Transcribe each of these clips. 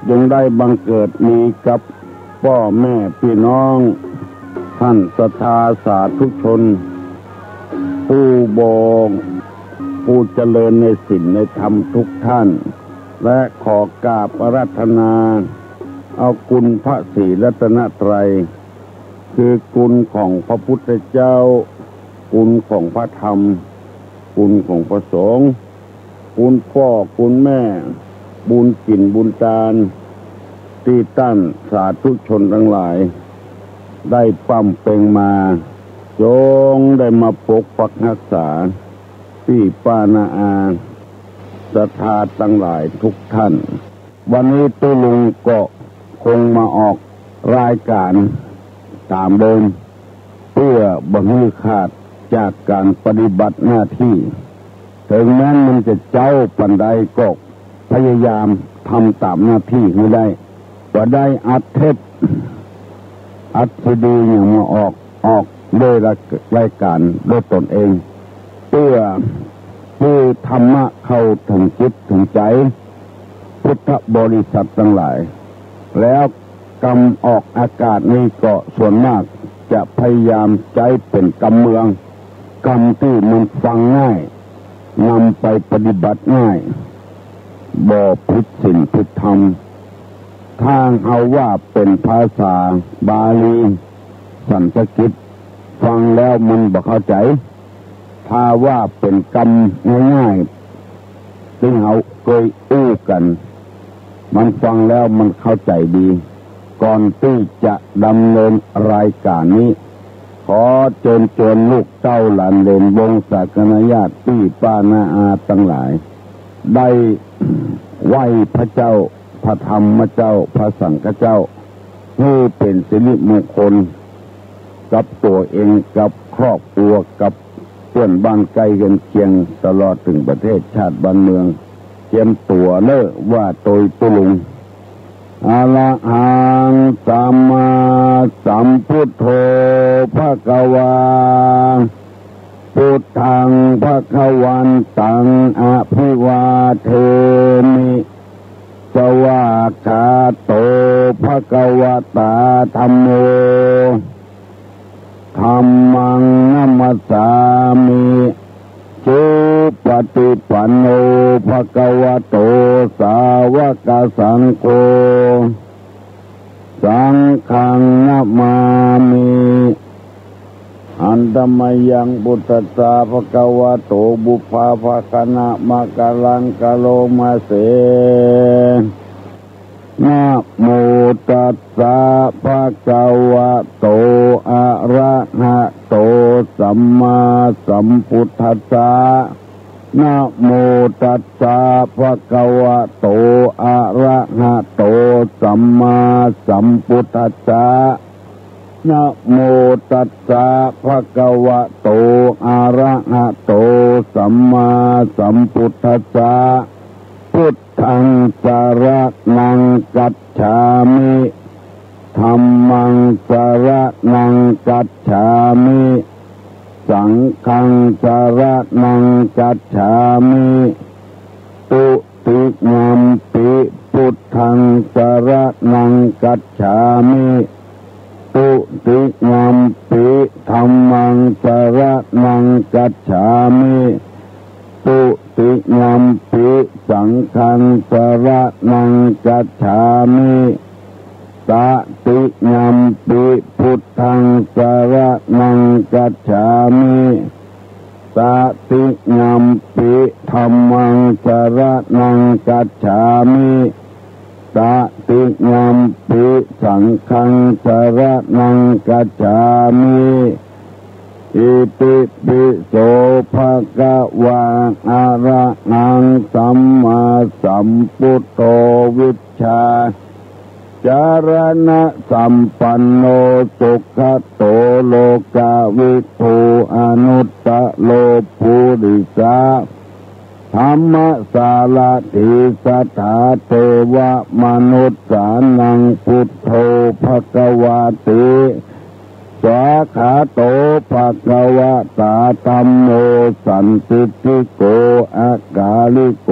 จงได้บังเกิดมีกับพ่อแม่พี่น้องท่านศรัทธาสาธุชนผู้บงผู้เจริญในศีลในธรรมทุกท่านและขอกราบอาราธนาเอาคุณพระศรีรัตนตรัยคือคุณของพระพุทธเจ้าคุณของพระธรรมคุณของพระสงฆ์คุณพ่อคุณแม่บุญกินบุญตาลที่ตั้นสาธุชนทั้งหลายได้ปั้มเป่งมาจงได้มาปกปักรักษาพี่ป้านาอาศรัทธาทั้งหลายทุกท่านวันนี้ตุลุงก็คงมาออกรายการตามเดิมเพื่อบ่ให้ขาดจากการปฏิบัติหน้าที่ถึงแม้มันจะเจ้าปันใดก็พยายามทำตามหน้าที่ให้ได้ว่าได้อัดเทปอัดซีดีอย่างมาออกด้วยรายการด้วยตนเองเพื่อผู้ธรรมะเข้าถึงจิตถึงใจพุทธบริษัททั้งหลายแล้วกรรมออกอากาศนี้ก็ส่วนมากจะพยายามใจเป็นกรรมเมืองกรรมที่มันฟังง่ายนำไปปฏิบัติง่ายบ่ผิดศีลผิดธรรมทางเอาว่าเป็นภาษาบาลีสันสกฤตฟังแล้วมันบ่เข้าใจถ้าว่าเป็นกรรมง่ายๆซึ่งเขาเคยอู้กันมันฟังแล้วมันเข้าใจดีก่อนที่จะดำเนินรายการนี้ขอเชิญชวนลูกเต้าหลานเหลนวงศาคณาญาติพี่ป้าน้าอาทั้งหลายได้ไหว้พระเจ้าพระธรรมเจ้าพระสังฆเจ้าให้เป็นสิริมงคลกับตัวเองกับครอบครัวกับเพื่อนบ้านใกล้กันเคียงตลอดถึงประเทศชาติบ้านเมืองเตรียมตัวเลิกว่าโดยตุลุงอะระหังสัมมาสัมพุทโธภควาพุทธังภควันตังอภิวาเทมิสวากขาโตภควตาธัมโมธัมมังนัมมัสสามิสุปฏิปันโนภควโตสาวกสังโฆสังฆังนัมมามิอันธรรมยังพุทธัสสะภควโตบุพพาภคณะมะกะลังกะโลมาเสนะโมตัสสะภะคะวะโตอะระหะโตสัมมาสัมพุทธัสสะนะโมตัสสะภะคะวะโตอะระหะโตสัมมาสัมพุทธัสสะนะโมตัสสะภะคะวะโตอะระหะโตสัมมาสัมพุทธัสสะพุทธังสรณังกัจฉามิธัมมังสรณังกัจฉามิสังฆังสรณังกัจฉามิตุติยัมปิพุทธังสรณังกัจฉามิตุติยัมปิธัมมังสรณังกัจฉามิตุติยัมปิสังฆังสรณังกัจฉามิตติยัมปิพุทธังสรณังกัจฉามิตติยัมปิธัมมังสรณังกัจฉามิตติยัมปิสังฆังสรณังกัจฉามิอิติปิโสภะคะวะอะระหังสัมมาสัมพุทโธวิชชาจารณะสัมปันโนสุขโตโลกาวิทูอนุตตะโลภูริสาธรรมสารถิสัทธาเทวมนุษย์สานังพุทโธภควาติสวากขาโตภควตาธัมโมสันติติโกอากาลิโก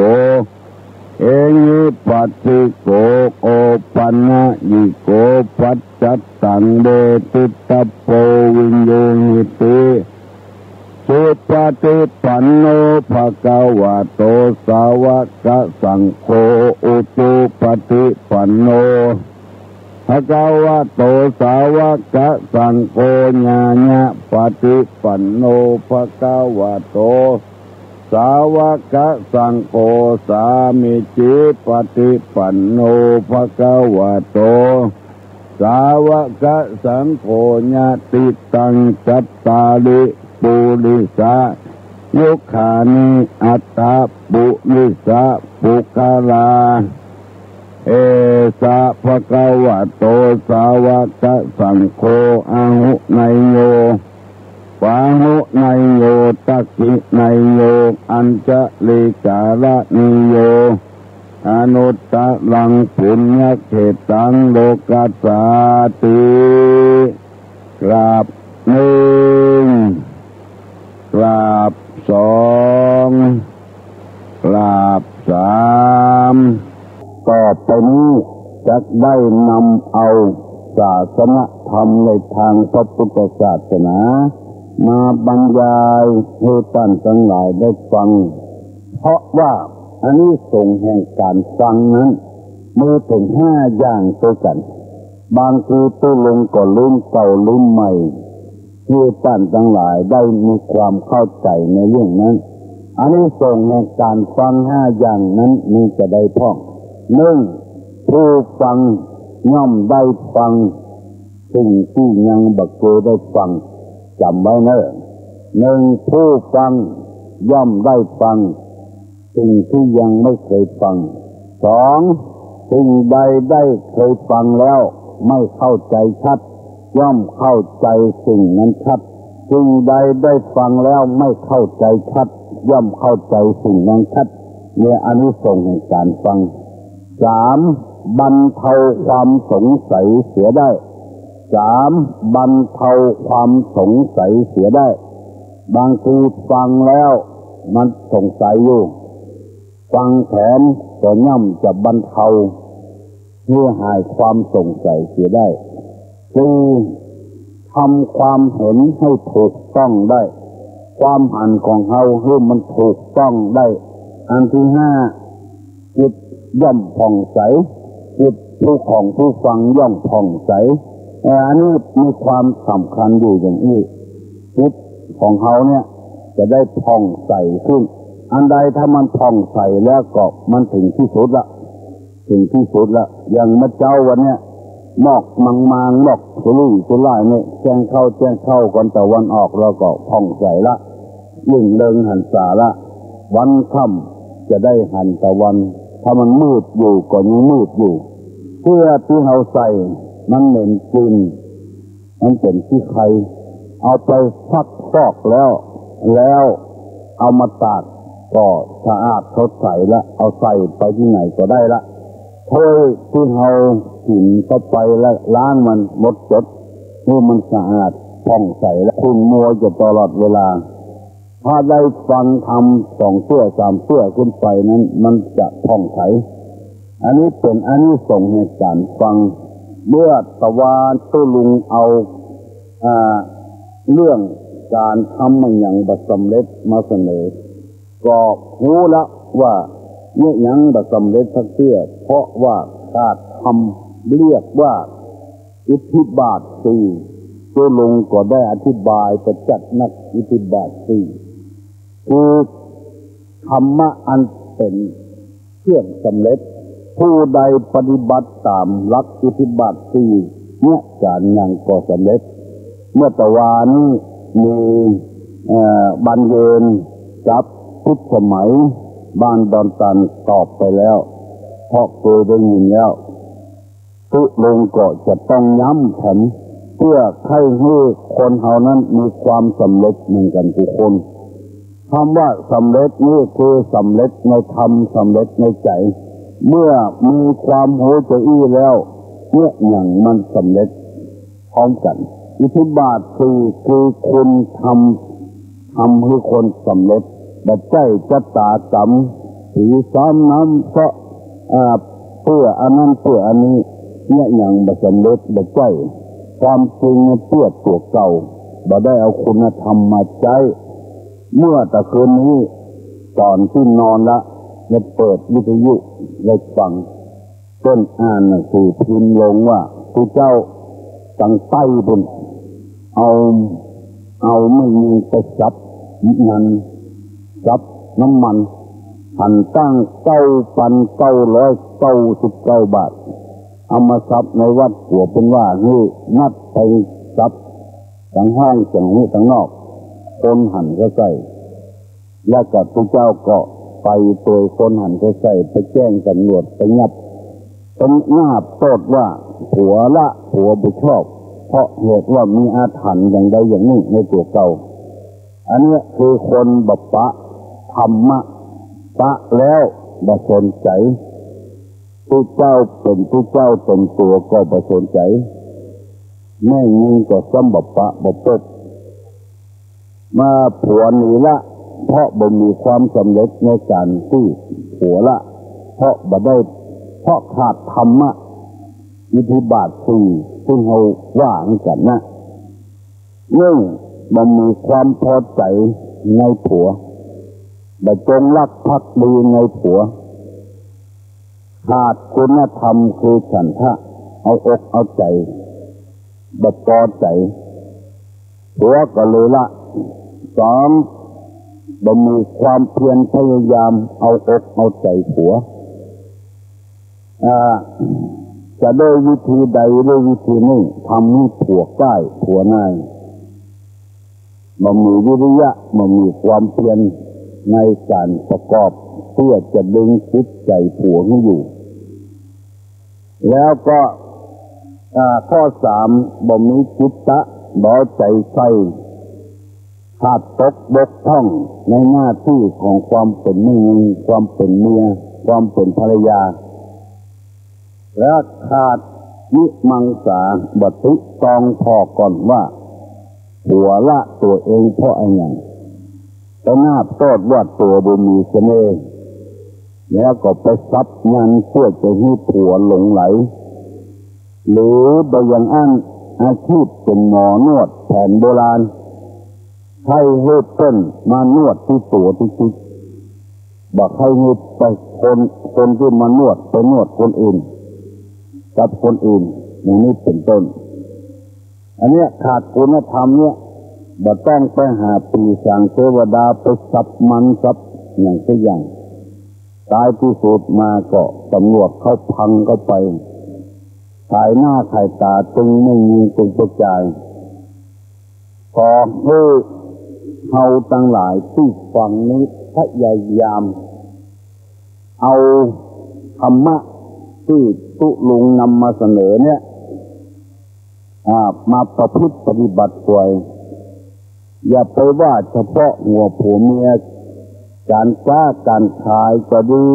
เอหิปัสสิโกโอปันนะยิโกปัจจัตตังเดติตะโปวิญโยหิติสุปฏิปันโนภะคะวะโตสาวกสังโฆอุจุปฏิปันโนภะคะวะโตสาวกสังโฆญาณปฏิปันโนภะคะวะโตสาวกสังโฆสามิจิปฏิปันโนภะคะวะโตสาวกสังโฆญาติตังจัตตาริปุริสายุคานิอัตตาปุริสาปุคาลาเอสะภะคะวะโตสาวกสังโฆอะหุไนโยปาหุไนโยตักขิไนโยอัญจลิกาลนิโยอนุตตลังปุญญเขตังโลกัสสาติกราบหนึ่งกราบสองกราบสามต่อไปนี้จะได้นำเอาศาสนธรรมในทางพระพุทธศาสนามาบรรยายให้ท่านทั้งหลายได้ฟังเพราะว่าอันนี้ส่งแห่งการฟังนั้นมีถึง5 อย่างตัวกันบางทีตัวลงก็ลืมเก่าลืมใหม่ให้ท่านทั้งหลายได้มีความเข้าใจในเรื่องนั้นอันนี้ส่งแห่งการฟัง5 อย่างนั้นมีจะได้พ้อง1ผู้ฟังย่อมได้ฟังสิ่งที่ยังบ่เคยได้ฟังจำไว้เนอะ1ผู้ฟังย่อมได้ฟังสิ่งที่ยังไม่เคยฟัง2สิ่งใดได้เคยฟังแล้วไม่เข้าใจชัดย่อมเข้าใจสิ่งนั้นชัดสิ่งใดได้ฟังแล้วไม่เข้าใจชัดย่อมเข้าใจสิ่งนั้นชัดเนี่ยอานิสงส์แห่งการฟัง3บรรเทาความสงสัยเสียได้3บรรเทาความสงสัยเสียได้บางทีฟังแล้วมันสงสัยอยู่ฟังแถมก็ย่อมจะบรรเทาเพื่อหายความสงสัยเสียได้4ทำความเห็นให้ถูกต้องได้ความเห็นของเราให้มันถูกต้องได้อันที่5จิตย่อมผ่องใสจิตผู้ฟังย่อมผ่องใสอันนี้มีความสำคัญอยู่อย่างนี้จิตของเขาเนี่ยจะได้ผ่องใสขึ้นอันใดถ้ามันผ่องใสแล้วก็มันถึงที่สุดละอย่างเมื่อเจ้าวันเนี้ยหมอกมังหมอกสุร่ายเนี่ยแจ้งเข้าก่อนแต่วันออกเราก็ผ่องใสละยิ่งเริงหันษาละวันค่ำจะได้หันตะวันถ้ามันมืดอยู่ก็ยังมืดอยู่เพื่อที่เราใส่มันเหม็นกลิ่นมันเป็นที่ใครเอาไปซักฟอกแล้วเอามาตากก็สะอาดเขาใส่ละเอาใส่ไปที่ไหนก็ได้ละถ้วยที่เรากินเข้าไปแล้วล้างมันหมดจดให้มันสะอาดผ่องใสและคุณมัวจะตลอดเวลาถ้าได้ฟังทำ2 เสื้อ 3 เสื้อขึ้นไปนั้นมันจะผ่องใสอันนี้เป็นอานิสงส์ในการฟังเมื่อตะวันตู้ลุงเอาเรื่องการทำมันอย่างบัดสำเร็จมาเสนอก็รู้ละว่าเนี่ยยังบัดสำเร็จสักเสื้อเพราะว่าการทำเรียกว่าอิทธิบาท4ตู้ลุงก็ได้อธิบายประจักษ์นักอิทธิบาท4คือธรรมะอันเป็นเครื่องสำเร็จผู้ใดปฏิบัติตามหลักอิทธิบาท4เนี่ยการยังก็สำเร็จเมื่อตะวันนี้มีบรรเยนกับพุทธสมัยบ้านดอนตันตอบไปแล้วเพราะเคยได้ยินแล้วทุลงก็จะต้องย้ำแถมเพื่อให้คนเฮานั้นมีความสำเร็จเหมือนกันทุกคนคำว่าสำเร็จนี่คือสำเร็จในธรรมสำเร็จในใจเมื่อมีความโหใจอี้แล้วเนี่ยอย่างมันสำเร็จพร้อมกันอิทธิบาทคือคุณทำให้คนสำเร็จบัดใจจัตตากรรมสีซ้อมน้ำเพราะ เพื่ออันนั้นเพื่ออันนี้เนี่ยอย่างบสำเร็จบ่ใจความจริงเพื่อตัวเก่าบ่ได้เอาคุณธรรมมาใช้เมื่อแต่คืนนี้ตอนที่นอนละเนี่ยเปิดวิทยุเลยฟังต้นอ่านหนังสือพิมพ์ลงว่าผู้เจ้าตั้งใต้บนเอาไม่มีไปซับเงินซับน้ำมันหันตั้ง9,999 บาทเอามาซับในวัดหัวเป็นว่านี่นัดไปซับทั้งห้องทั้งหูทั้งนอกคนหันก็ใส่แล้วกับผู้เจ้าก็ไปตัวคนหันก็ใส่ไปแจ้งตำรวจไปยับเป็นหน้าโทษว่าผัวบุชอบเพราะเหตุว่ามีอาถรรพ์อย่างใดอย่างนี้ในตัวเก่าอันนี้คือคนบัพพะธรรมะปะแล้วบ่สนใจผู้เจ้าเป็นผู้เจ้าตนตัวก็บ่สนใจแม่ยิงก็ซ้ำบัพพะบ่ปกมาผัวหนีละเพราะบ่มีความสำเร็จในการที่ผัวละเพราะขาดธรรมะอิทธิบาทสี่ซึ่งเขาว่ากันนะบ่มีความพอใจในผัวบ่จงรักภักดีในผัวขาดคุณธรรมคือฉันทะเอาอกเอาใจบ่พอใจผัวก็เลยละ2บ่มีความเพียรพยายามเอาอกเอาใจผัวจะด้วยวิธีใดด้วยวิธีหนึ่งทำให้ผัวใกล้ผัวนายบ่มีวิริยะบ่มีความเพียรในการประกอบเพื่อจะดึงจิตใจผัวให้อยู่แล้วก็ข้อ3บ่มีจิตตะบ่ใจใส่ขาดตกบกพร่องในหน้าที่ของความเป็นแม่ความเป็นเมียความเป็นภรรยาและขาดวิมังสาบติตองพอก่อนว่าผัวละตัวเองเพราะอะไรอย่างแต่หน้าโทษว่าตัวบุมีเสน่ห์แล้วก็ไปซับงานเพื่อจะให้ผัวหลงไหลหรือบางอย่างอาชีพเป็นหมอนวดแผนโบราณให้เฮ็ดต้นมานวดที่ตัวที่จิตบอกให้เฮ็ดไปคนที่มานวดไปนวดคนอื่นกับคนอื่นอย่างนี้เป็นต้นอันเนี้ยขาดคุณธรรมเนี่ยบ่ต้องไปหาปีศาจเทวดาไปสับมันสับอย่างเช่นอย่างตายที่สุดมาก็ตำรวจเข้าพังเข้าไปขายหน้าขายตาจึงไม่มีจึงกระจายขอให้เฮาทั้งหลายที่ฟังนี้พยายามเอาธรรมะที่ตุลุงนำมาเสนอเนี่ยมาประพฤติปฏิบัติตัวอย่าไปว่าเฉพาะหัวผัวเมียการค้าการขายก็ดี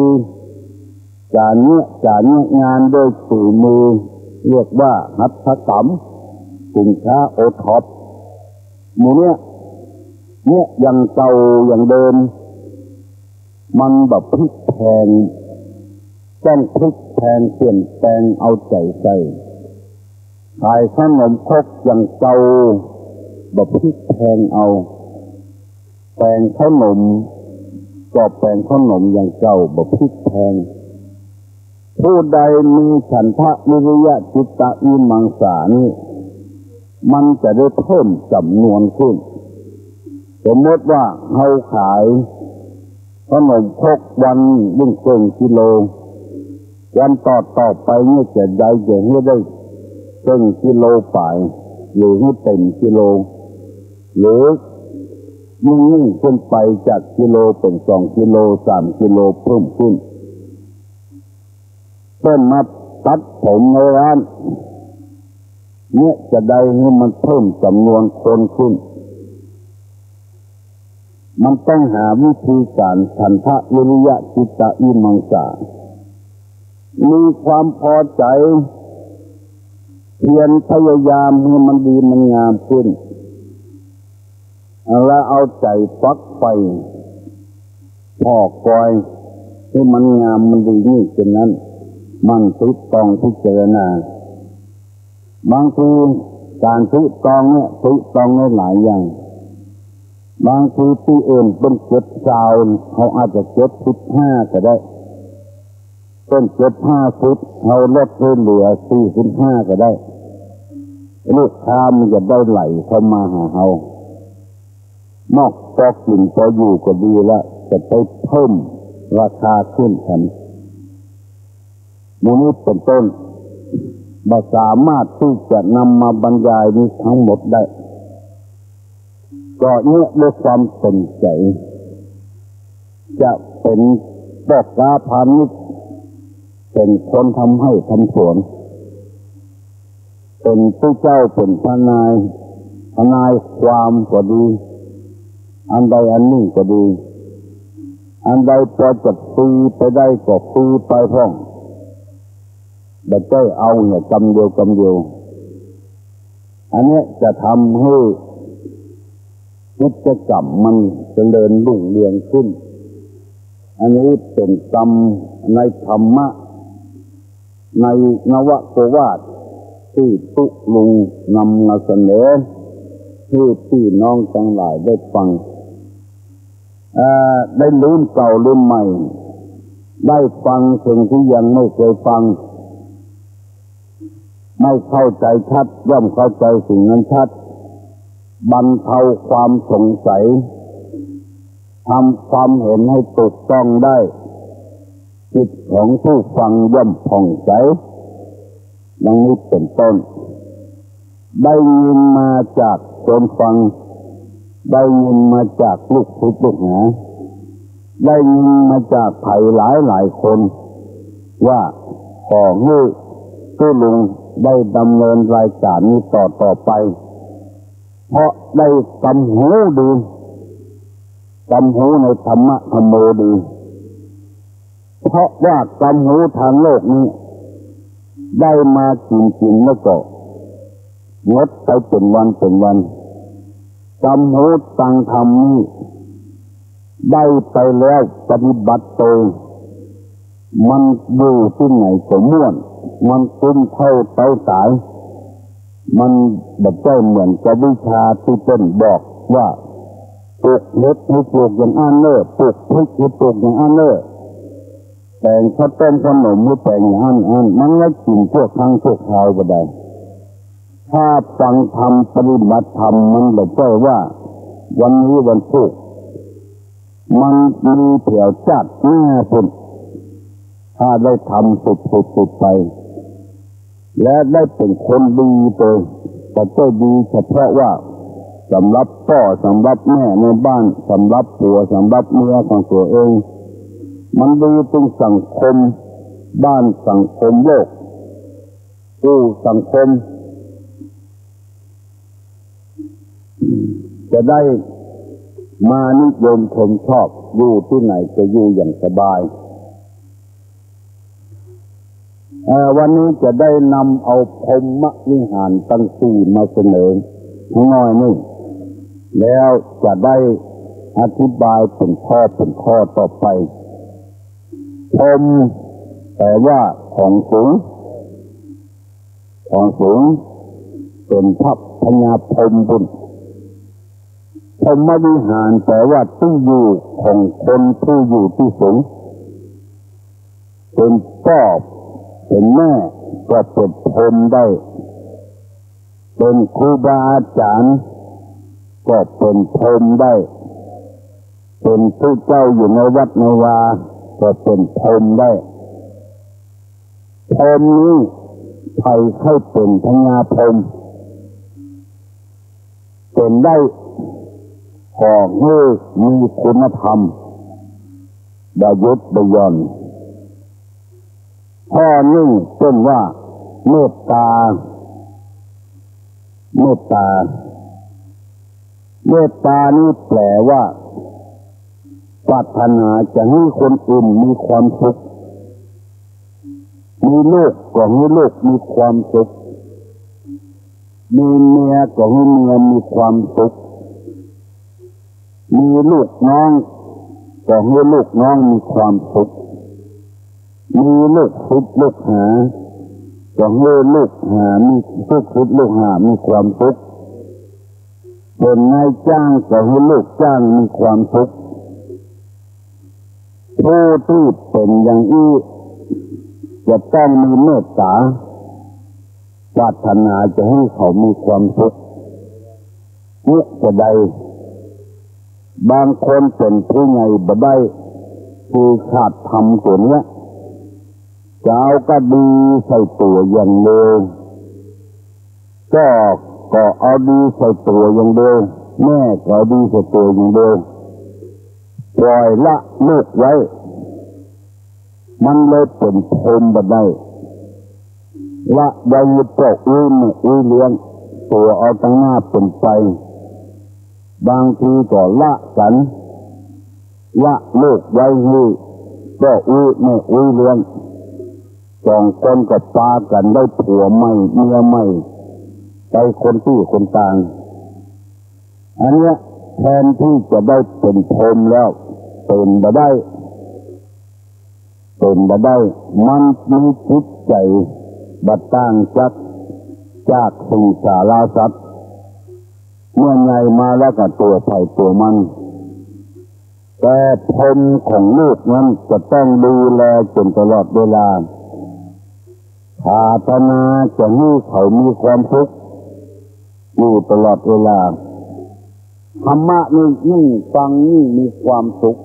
การงานด้วยฝีมือเรียกว่าหัตถกรรมสินค้าโอท็อปหมู่เนี่ยยังเก่าอย่างเดิมมันแบบพลิกแพงต้องพลิกแพงเปลี่ยนแปลงเอาใจใส่ขายขนมครกอย่างเก่าแบบพลิกแพงเอาแปลงขนมก็แปลงขนมอย่างเก่าแบบพลิกแพงผู้ใดมีฉันทะวิริยะจิตตะวิมังสานี่มันจะได้เพิ่มจำนวนขึ้นสมมติว่าเราขายขนมครกวันยิ่งเกินกิโลวันต่อไปนี่จะได้เกินกิโลไปหรือให้เต็มกิโลหรือยิ่งขึ้นไปจากกิโลเป็น2 กิโล3 กิโลเพิ่มขึ้นเพิ่มมาตัดผมในร้านเนี่ยจะได้ให้มันเพิ่มจำนวนคนขึ้นมันต้องหาวิธีการฉันทะวิริยะจิตตะวิมังสามีความพอใจเพียรพยายามให้มันดีมันงามขึ้นแล้วเอาใจฟักไปพอกอยให้มันงามมันดีนี่เช่นนั้น มันติดต้องพิจารณาบางทีการติดต้องเนี่ยติดต้องในหลายอย่างบางทีที่อื่นเป็น7 เขาอาจจะ75ก็ได้ต้น75เขาลดเหลือ45ก็ได้ลูกค้ามันจะได้ไหลเข้ามาหาเรานอกจากกินพออยู่ก็ดีแล้วจะไปเพิ่มราคาขึ้นกันนี้เป็นต้นบ่สามารถที่จะนำมาบรรยายนี้ทั้งหมดได้ก็เนี่ยด้วยความสนใจจะเป็นพ่อค้าพาณิชย์เป็นคนทำให้ทำสวนเป็นผู้เจ้าเป็นทนายความก็ดีอันใดอันหนึ่งก็ดีอันใดพอจะฟรีไปได้ก็ฟรีไปพ้องแต่ใจเอาเนี่ยกำเดียวอันนี้จะทำให้กิจกรรมมันเจริญรุ่งเรืองขึ้นอันนี้เป็นกรรมในธรรมะในนวโกวาทที่ตุลุงนำมาเสนอให้พี่น้องทั้งหลายได้ฟังได้ลืมเก่าลืมใหม่ได้ฟังสิ่งที่ยังไม่เคยฟังไม่เข้าใจชัดย่อมเข้าใจสิ่งนั้นชัดบรรเทาความสงสัยทำความเห็นให้ถูกต้องได้จิตของผู้ฟังย่อมผ่องใสดังนี้เป็นต้นได้ยินมาจากคนฟังได้ยินมาจากลูกศิษย์ลูกหาได้ยินมาจากไผ่หลายคนว่าขอให้ผู้ลุงได้ดำเนินรายการนี้ต่อไปเพราะได้กำหูดีกำหูในธรรมะธรรมโมดีเพราะว่ากำหูทางโลกนี้ได้มากินแล้วก็งดไปเป็นวันกำหูตังธรรมนี้ได้ไปแล้วปฏิบัติตัวมันอยู่ที่ไหนก็ม่วนมันคุ้มเท่าเต้าสายมันแบบเจ้าเหมือนกับวิชาที่เป็นบอกว่าปลูกเห็ดให้ปลูกอย่างอันเล่ปลูกพริกให้ปลูกอย่างอันเล่แต่งข้าวต้มขนมให้แต่งอย่างอันมันไม่กินพวกครั้งพวกคราวก็ได้ถ้าฟังธรรมปฏิบัติธรรมมันแบบเจ้าว่าวันนี้วันพุธมันมีเถี่ยวจัดหน้าพุ่นถ้าได้ทำสุดไปและได้เป็นคนดีตัวแต่ก็ดีเฉพาะว่าสำหรับพ่อสำหรับแม่ในบ้านสำหรับผัวสำหรับเมียของตัวเองมันดีเป็นสังคมบ้านสังคมโลกสังคมจะได้มานิยมชมชอบอยู่ที่ไหนจะอยู่อย่างสบายวันนี้จะได้นำเอาพรหมวิหารตั้งสี่มาเสนอน้อยนี่แล้วจะได้อธิบายเป็นข้อต่อไปพรหมแต่ว่าของสูงเป็นทัพพญาพรหมบุญพรหมวิหารแต่ว่าที่อยู่ของคนผู้อยู่ที่สูงเป็นพ่อเป็นแม่ก็เป็นพรหมได้เป็นครูบาอาจารย์ก็เป็นพรหมได้เป็นผู้เจ้าอยู่ในวัดในวาก็เป็นพรหมได้พรหมนี้ใครให้เป็นพญาพรหมเป็นได้ขอให้มีคุณธรรมดยุทธยนข้อหนึ่งเป็นว่าเมตตานี้แปลว่าปรารถนาจะให้คนอื่นมีความสุขมีลูกก็ให้ลูกมีความสุขมีเมียก็ให้เมียมีความสุขมีลูกน้องก็ให้ลูกน้องมีความสุข มีลูกศิษย์ลูกหาก็ให้ลูกหามีลูกศิษย์ลูกหามีความทุกข์เป็นนายจ้างก็ให้ลูกจ้างมีความทุกข์ผู้ที่เป็นอย่างนี้จะต้องมีเมตตาปรารถนาจะให้เขามีความสุขเนี่ยจะได้บางคนเป็นผู้ใหญ่บ่ได้คือขาดทำตัวเนี้ยจะเอาก็ดีใส่ตัวอย่างเดียวก็เอาดีใส่ตัวอย่างเดียวแม่ก็เอาดีใส่ตัวอย่างเดียวปล่อยละลูกไว้มันเลยเป็นพรหมบ่ได้ละไว้ปกอุ้มเลี้ยงตัวเอาตั้งหน้าเป็นไปบางทีก็ละกันละลูกไว้ก็อุ้ยเลี้ยงสองคนกับปากันได้ผัวใหม่เมียใหม่ไปคนที่คนต่างอันเนี้ยแทนที่จะได้เป็นพรหมแล้วเป็นบ่ได้มันมีจิตใจบัดต่างจากสิงสารสัตว์เมื่อไงมาแล้วก็ตัวไผ่ตัวมันแต่พรหมของลูกนั้นจะต้องดูแลจนตลอดเวลาปรารถนาจะให้เขามีความสุขอยู่ตลอดเวลาธรรมะนี่ยิ่งฟังยิ่งมีความสุข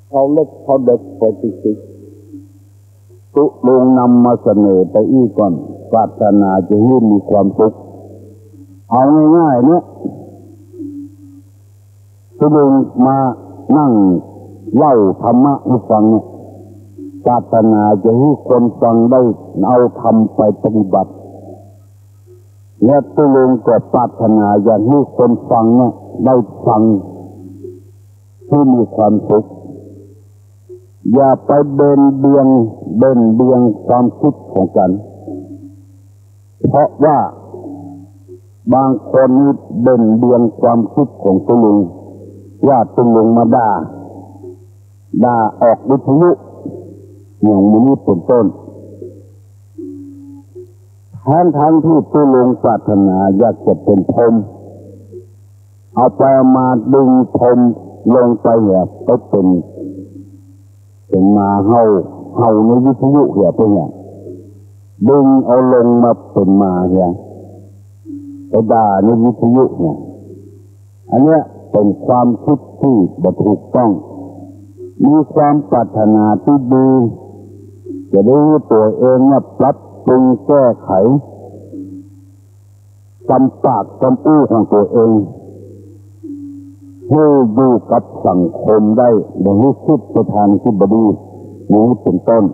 เขาเล็กเขาเด็กไปติดตุลงนำมาเสนอไปอีกก่อนปรารถนาจะให้มีความสุขเอาง่ายๆเนี่ยตุลงมานั่งเล่าธรรมะให้ฟังเนี่ยปรารถนาจะให้คนฟังได้เอาทำไปปฏิบัติและตุลงก็ปรารถนาอยากให้คนฟังเนี่ยได้ฟังที่มีความสุขอย่าไปเบนเบียงความคิดของกันเพราะว่าบางคนนี่เบนเบียงความคิดของตุลุงว่าตุลุงมาด่าออกวิทยุอย่างนี้เป็นต้นทั้งที่ตุลุงปรารถนาอยากจะเป็นพรหมเอาไปมาดึงพรหมลงไปแบบก็เป็นมาเฮาในวิทยุเหี้ยเป็นอย่างดึงเอาลงมาเป็นมาเหี้ยไปด่าในวิทยุเนี่ยอันเนี้ยเป็นความคิดที่บ่ถูกต้องมีความปรารถนาที่ดีจะได้ตัวเองเนี่ยปรับปรุงแก้ไขกำปากกำอู้ของตัวเองให้อยู่กับสังคมได้โดยคิดไปทางที่ดีนี้เป็นต้น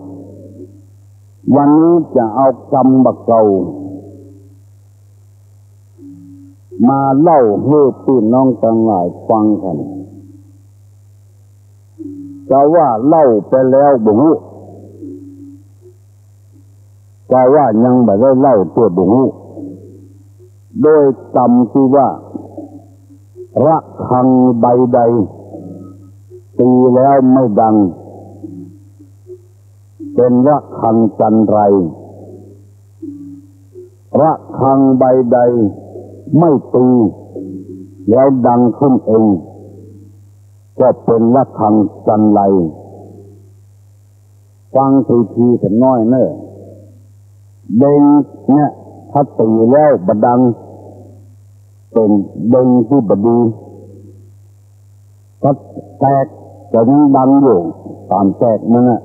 วันนี้จะเอากรรมบักเก่ามาเล่าให้พี่น้องทั้งหลายฟังกันจะว่าเล่าไปแล้วบ่ฮู้จะว่ายังบ่ได้เล่าตัวบ่ฮู้โดยกรรมที่ว่าระฆังใบใดตีแล้วไม่ดังเป็นระฆังจันไรระฆังใบใดไม่ตีแล้วดังขึ้นเองก็เป็นระฆังจันไรฟังทีๆแต่น้อยเน้อเด้งเนี่ยถ้าตีแล้วบดังเป็นเด้งที่บดีก็แตกจะยังดังอยู่ตามแตกมันน่ะ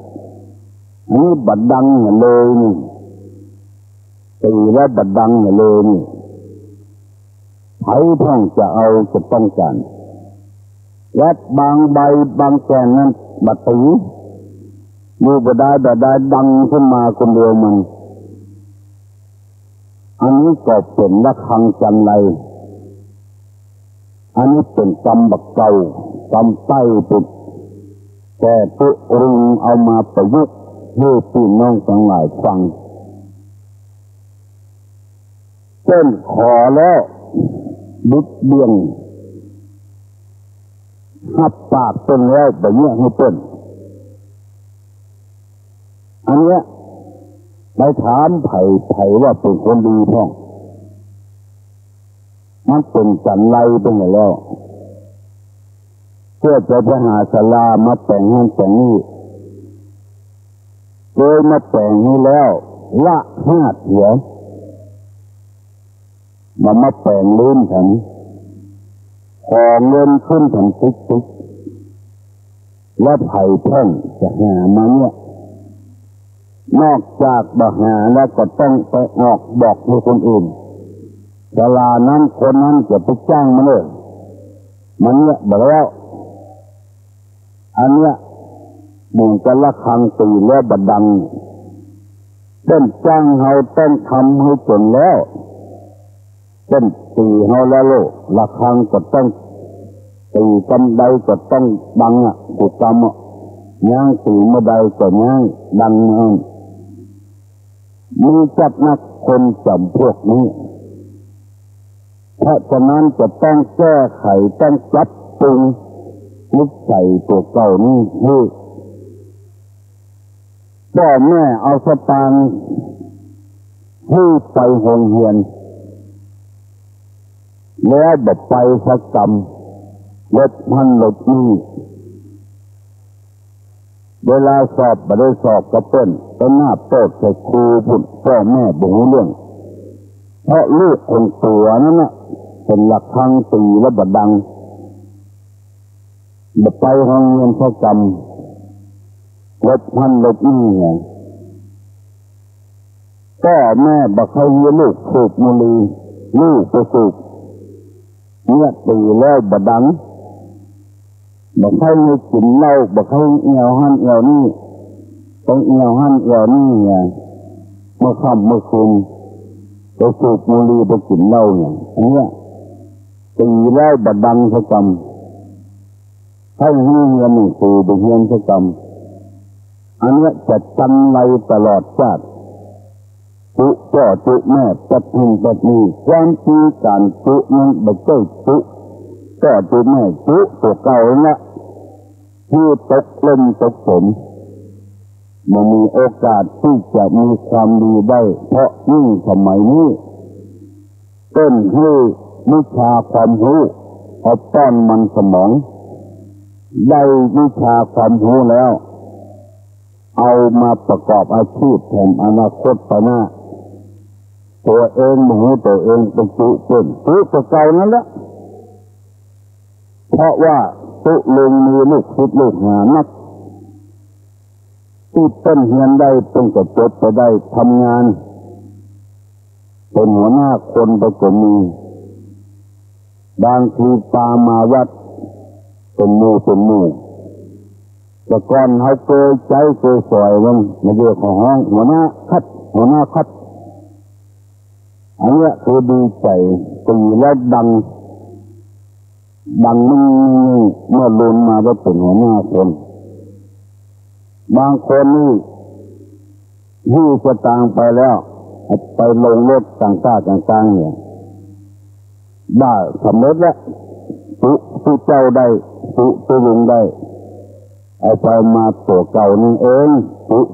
อันนี้บัดดังเลยนี่ตีแล้วบัดดังเลยนี่ไผท่องจะเอาจะต้องการและบางใบบางแกนนั้นบัดตีมือบ่ได้ดังขึ้นมาคนเดียวมันอันนี้ก็เป็นระฆังจันไรอันนี้เป็นกรรมบักเก่ากรรมใต้ปุดแต่ตุรุงเอามาประยุกต์ให้พี่น้องทั้งหลายฟังเช่นขอแล้วบิดเบี้ยงหับปากต้นแล้วแบบนี้ให้ต้น อันเนี้ยไปถามไผ่ว่าเป็นคนดีพ่องมันเป็นจันไรไปไหนแล้วเพื่อจะไปหาศาลามาแต่งให้แต่งนี่โดยมาแต่งให้แล้วละ5 เถียงมาแต่งลื่นฉันขอเงินขึ้นถึงทุกแล้วไผ่เพ่งจะหามาเนี่ยนอกจากบ่หาแล้วก็ต้องไปออกบอกให้คนอื่นศาลานั้นคนนั้นจะไปจ้างมาเลยมันเนี่ยบอกแล้วอันเนี้ยหมู่กันละครังตีแล้วบัดดังเต้นจ้างเฮาต้องทำให้จนแล้วเต้นตีเฮาแล้วโลละครังก็ต้องตีกำไดก็ต้องดังกุกรรมย่างตีเมื่อใดก็ย่างดังเมืองมีจัดนักคนจำพวกนี้เพราะฉะนั้นจะต้องแก้ไขต้องปรับปรุงนิสัยตัวเก่านี้ให้พ่อแม่เอาสตางค์ให้ไปโรงเรียนแล้วแบบไปสักกรรมลดมันลดนี่เวลาสอบไม่ได้สอบกระเปิ้นก็หน้าโต๊ะใส่ครูพุ่นพ่อแม่บ่รู้เรื่องเพราะลูกคนตัวนั้นน่ะเป็นหลักทางตีและบัดดังแบบไปโรงเรียนสักกรรมลดมันลดนี่ไงพ่อแม่บอกให้ลูกสูบบุหรี่ลูกไปสูบเนี่ยตีแล้วบัดดังบอกให้กินเหล้าบอกให้เอี่ยวหั่นเอี่ยวนี่ต้องเอี่ยวหั่นเอี่ยวนี่ไงเมื่อค่ำเมื่อคืนไปสูบบุหรี่ไปกินเหล้าเนี่ยอันเนี้ยตีแล้วบัดดังสักกรรมให้เรียนหนังสือไปเรียนสักกรรมอันเนี้ยจะจำไรตลอดชาติจุพ่อจุแม่จัดหุ่นจัดนี่ความจริงการจุนั้นไม่ใช่จุพ่อจุแม่จุตัวเก่าเนี่ยที่ตกเล่นตกฝนมันมีโอกาสที่จะมีความดีได้เพราะยิ่งสมัยนี้เต้นให้วิชาความรู้เอาป้อนมันสมองได้วิชาความรู้แล้วเอามาประกอบอาชีพแทนอนาคตไปหน้าตัวเองหมูตัวเองเป็นจุเป็นจุตัวเก่านั่นแหละเพราะว่าตุลงมีลูกศิษย์ลูกหานักที่ต้นเฮียนได้ต้องกระจบไปได้ทำงานเป็นหัวหน้าคนไปก็มีบางทีตามาวัดเป็นหมู่แต่ก่อนเขาเคยใจเคยสอยมันมาเรียกของห้องหัวหน้าคัดอันนี้คือดีใจตีแล้วดังมึงเมื่อลุนมาก็เป็นหัวหน้าคนบางคนนี่ยี่สตางค์ไปแล้วไปลงรถต่างเนี่ยได้สำเร็จแล้วผู้เจ้าได้ผู้ลุงได้เอาไปมาตัวเก่านั่นเอง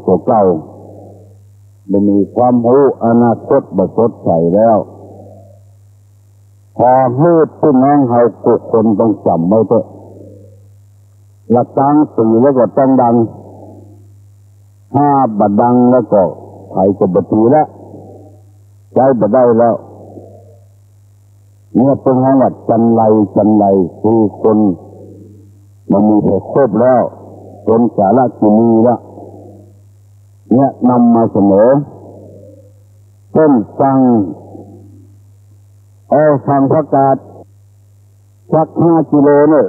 ตัวเก่าไม่มีความรู้อนาคตบัดสดใสแล้วพอมืดพี่น้องเขาทุกคนต้องจำไว้เถอะหลักตั้งตีแล้วก็ต้องดังถ้าบัดดังแล้วก็ไผ่ก็บัดตีแล้วใจบัดได้แล้วเนี่ยเป็นห้องวัดจันไรคือคนมันมีแต่ครบแล้วจนสาระกินีแล้วเนี่ยนำมาเสนอต้นสั่งประกาศสัก5 กิโลเนี่ย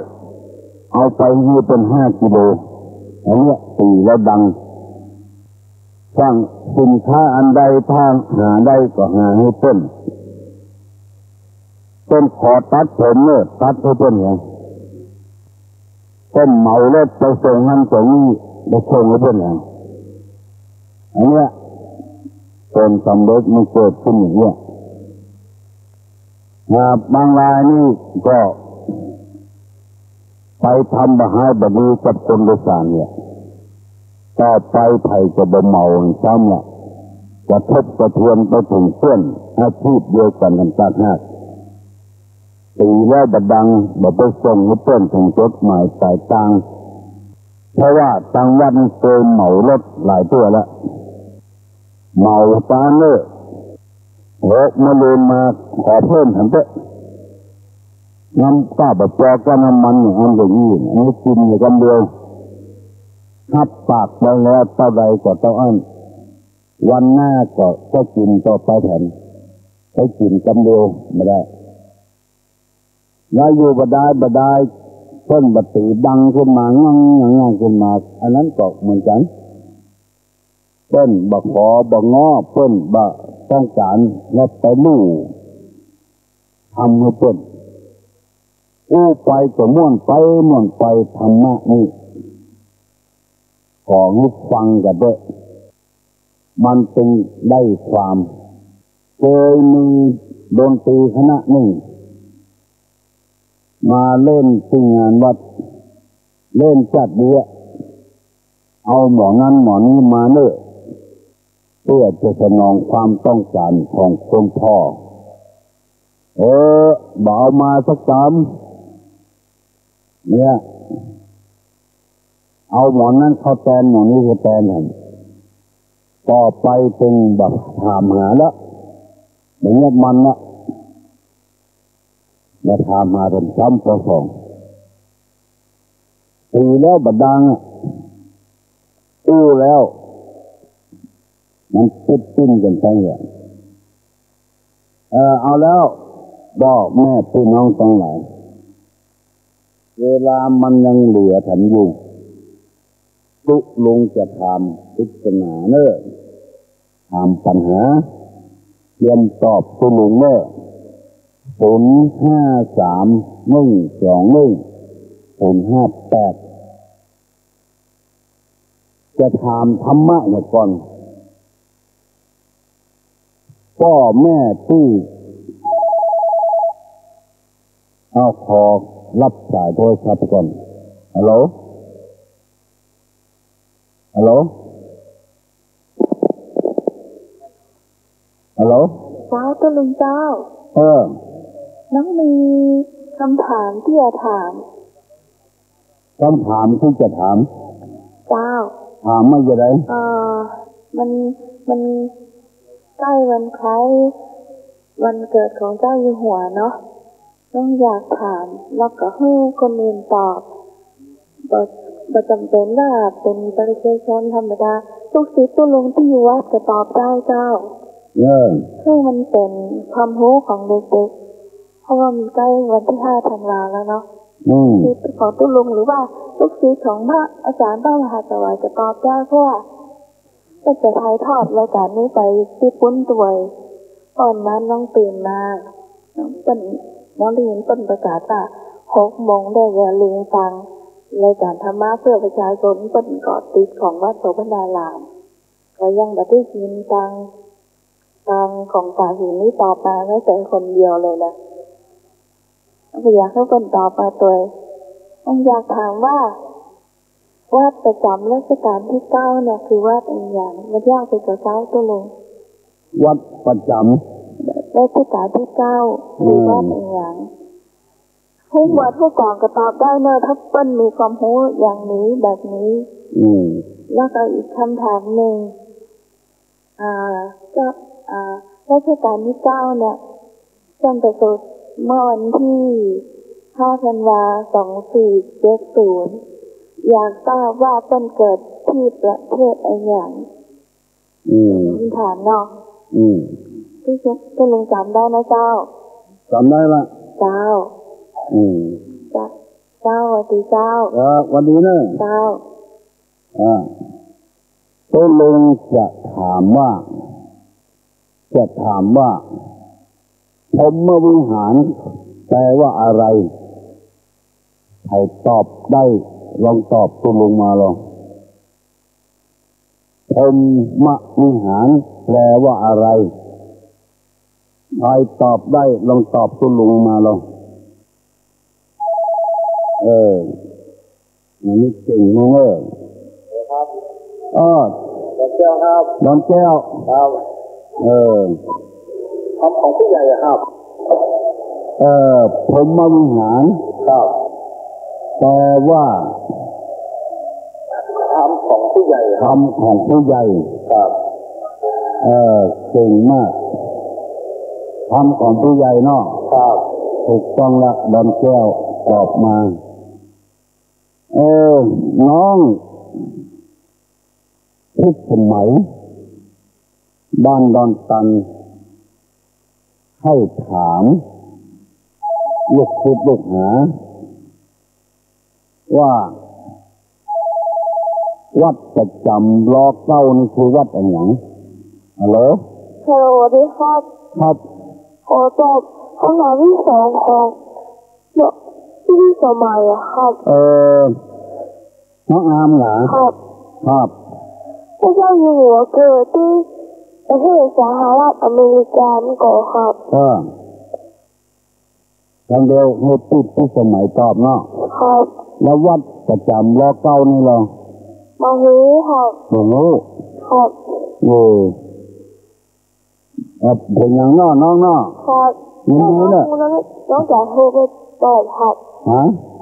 เอาไปยืดเป็น5 กิโลอันนี้ตีแล้วดังสร้างสินค้าอันใดทางหาได้ก็หาให้ต้นขอตัดผมเนี่ยตัดให้ต้นเนี่ยต้นเหมารถไปส่งนั่นส่งนี่ไปส่งให้ต้นเนี่ยอันเนี้ยคนสำเร็จมันเกิดขึ้นอย่างเนี้ยบางรายนี่ก็ไปทำบาหายบดีกับคนโดยสารเนี่ย ต่อไปไผ่จะบ่เมาซ้ำละกระทบกระเทือนไปถึงเพื่อนอาชีพเดียวกันกันต่างหากตีแล้วบดังบ่ไปส่งให้เพื่อนถึงจดหมายปลายทางเพราะว่าทางวันเคยเหมารถหลายตัวแล้วเหมาตาเนื้อโหมาเรียนมาขอเพิ่มทันเถอะน้ำก้าแบบแปรก็น้ำมันอย่างนั้นอย่างนี้อันนี้กินอยู่กันเดียวทับปากไปแล้วเท่าใดก็ต้องอันวันหน้าก็กินต่อไปแถมใช้กินกันเดียวไม่ได้แล้วอยู่บดายเพิ่นบัติดังขึ้นมางั่งขึ้นมาอันนั้นก็เหมือนกันเพิ่นบะขอบะง้อเพิ่นบะต้องการแล้วไปลู่ทำให้เพิ่นอู้ไปก็ม่วนไปธรรมะนี่ขอให้ฟังกันด้วยมันเป็นได้ความเคยมีดนตรีคณะหนึ่งมาเล่นที่งานวัดเล่นจัดเดียเอาหมอนั้นหมอนี้มาเนอะเพื่อจะสนองความต้องการของคนพ่อบอกเอามาสักสามเนี่ยเอาหมอนั้นเขาแทนหมอนี้เขาแทนเห็นต่อไปจึงแบบถามหาแล้วเหมือนกับมันนะมาถามหาเป็นซ้ำพอสองตีแล้วบัดดังอู้แล้วมันติดติ้นกันไปอย่างเอาแล้วบอกแม่พี่น้องทั้งหลายเวลามันยังเหลือฉันอยู่ลุลงจะทำพิจารณาเนอะทำปัญหาเตรียมตอบตุลุงเนอะ053-121-058จะถามธรรมะเนี่ยก่อนพ่อแม่ที่เอาขอรับสายโทรศัพท์ก่อนฮัลโหลฮัลโหลฮัลโหลเจ้าตุลุงเจ้าน้องมีคำถามที่จะถามคำถามที่จะถามเจ้าถามไม่จะได้มันใกล้วันคล้ายวันเกิดของเจ้าอยู่หัวเนาะต้องอยากถามแล้วก็ให้คนอื่นตอบบ่จำเป็นว่าเป็นประชาชนธรรมดาทุกศิษย์ทุกลุงที่อยู่วัดจะตอบได้เจ้าคือมันเป็นความรู้ของเด็กๆเพราะว่ามันใกล้วันที่5 ธันวาแล้วเนาะศิษย์ของตุลุงหรือว่าลูกศิษย์ของพระอาจารย์พระมหาสวัยจะตอบได้เพราะว่าก็จะถ่ายทอดรายการนี้ไปที่ปุ้นด้วยตอนนั้นน้องตื่นมาน้องได้ยินต้นประกาศว่า6 โมงได้อย่าลืมฟังรายการธรรมะเพื่อประชาชนเป็นเกาะติดของวัดโสภณารามก็ยังบัดได้ยินทางของตาหินนี้ต่อมาไม่แต่คนเดียวเลยนะก็อยากให้คนต่อมาตัวอยากถามว่าวัดประจำรัชกาลที่9เนี่ยคือวัดอย่างมันยากไปกว่าเจ้าตัวลงวัดประจำรัชกาลที่9คือวัดอย่างผู้วัดผู้ก่อนก็ตอบได้เนอะถ้าเปิ้ลมีความรู้อย่างนี้แบบนี้แล้วก็อีกคำถามหนึ่งก็รัชกาลที่9เนี่ยจำประสูติเมื่อวันที่5 ธันวาคม 2470อยากทราบว่าเปิ้ลเกิดที่ประเทศอะไรอย่างคำถามเนาะที่ลุงจำได้นะเจ้าจำได้ละเจ้าเจ้าสวัสดีเจ้าวันนี้นะเจ้าตัวลุงจะถามว่าพรหมวิหารแปลว่าอะไรใครตอบได้ลองตอบตัวลุงมาลองพรหมวิหารแปลว่าอะไรใครตอบได้ลองตอบตัวลุงมาลองอันนี้เก่งมากครับ ดอนแก้วครับดอนแก้วครับคำของผู้ใหญ่ครับผมมาวิหารครับแต่ว่าคำของผู้ใหญ่คำของผู้ใหญ่ครับเก่งมากคำของผู้ใหญ่เนาะครับถูกต้องละดอนแก้วตอบมาน้องทุกสมัยบ้านดอนตันให้ถามลูกศิษย์ลูกหาว่าวัดประจำรอเก้านี่คือวัดอะไรอย่างฮัลโหลสวัสดีครับครับขอตอบคำถามที่สองของที่สมัยครับน้องอามเหรอครับครับพระเจ้าอยู่หัวเกิดที่ประเทศสหรัฐอเมริกาก่อนครับทางเดียวให้พูดผู้สมัยตอบเนาะครับแล้ววัดประจำรอเก้านี่เรามาหูครับมาหูครับเป็นอย่างน้อน้องเนาะครับยังไงเนี่ยน้องจะโทรไปตอบครับ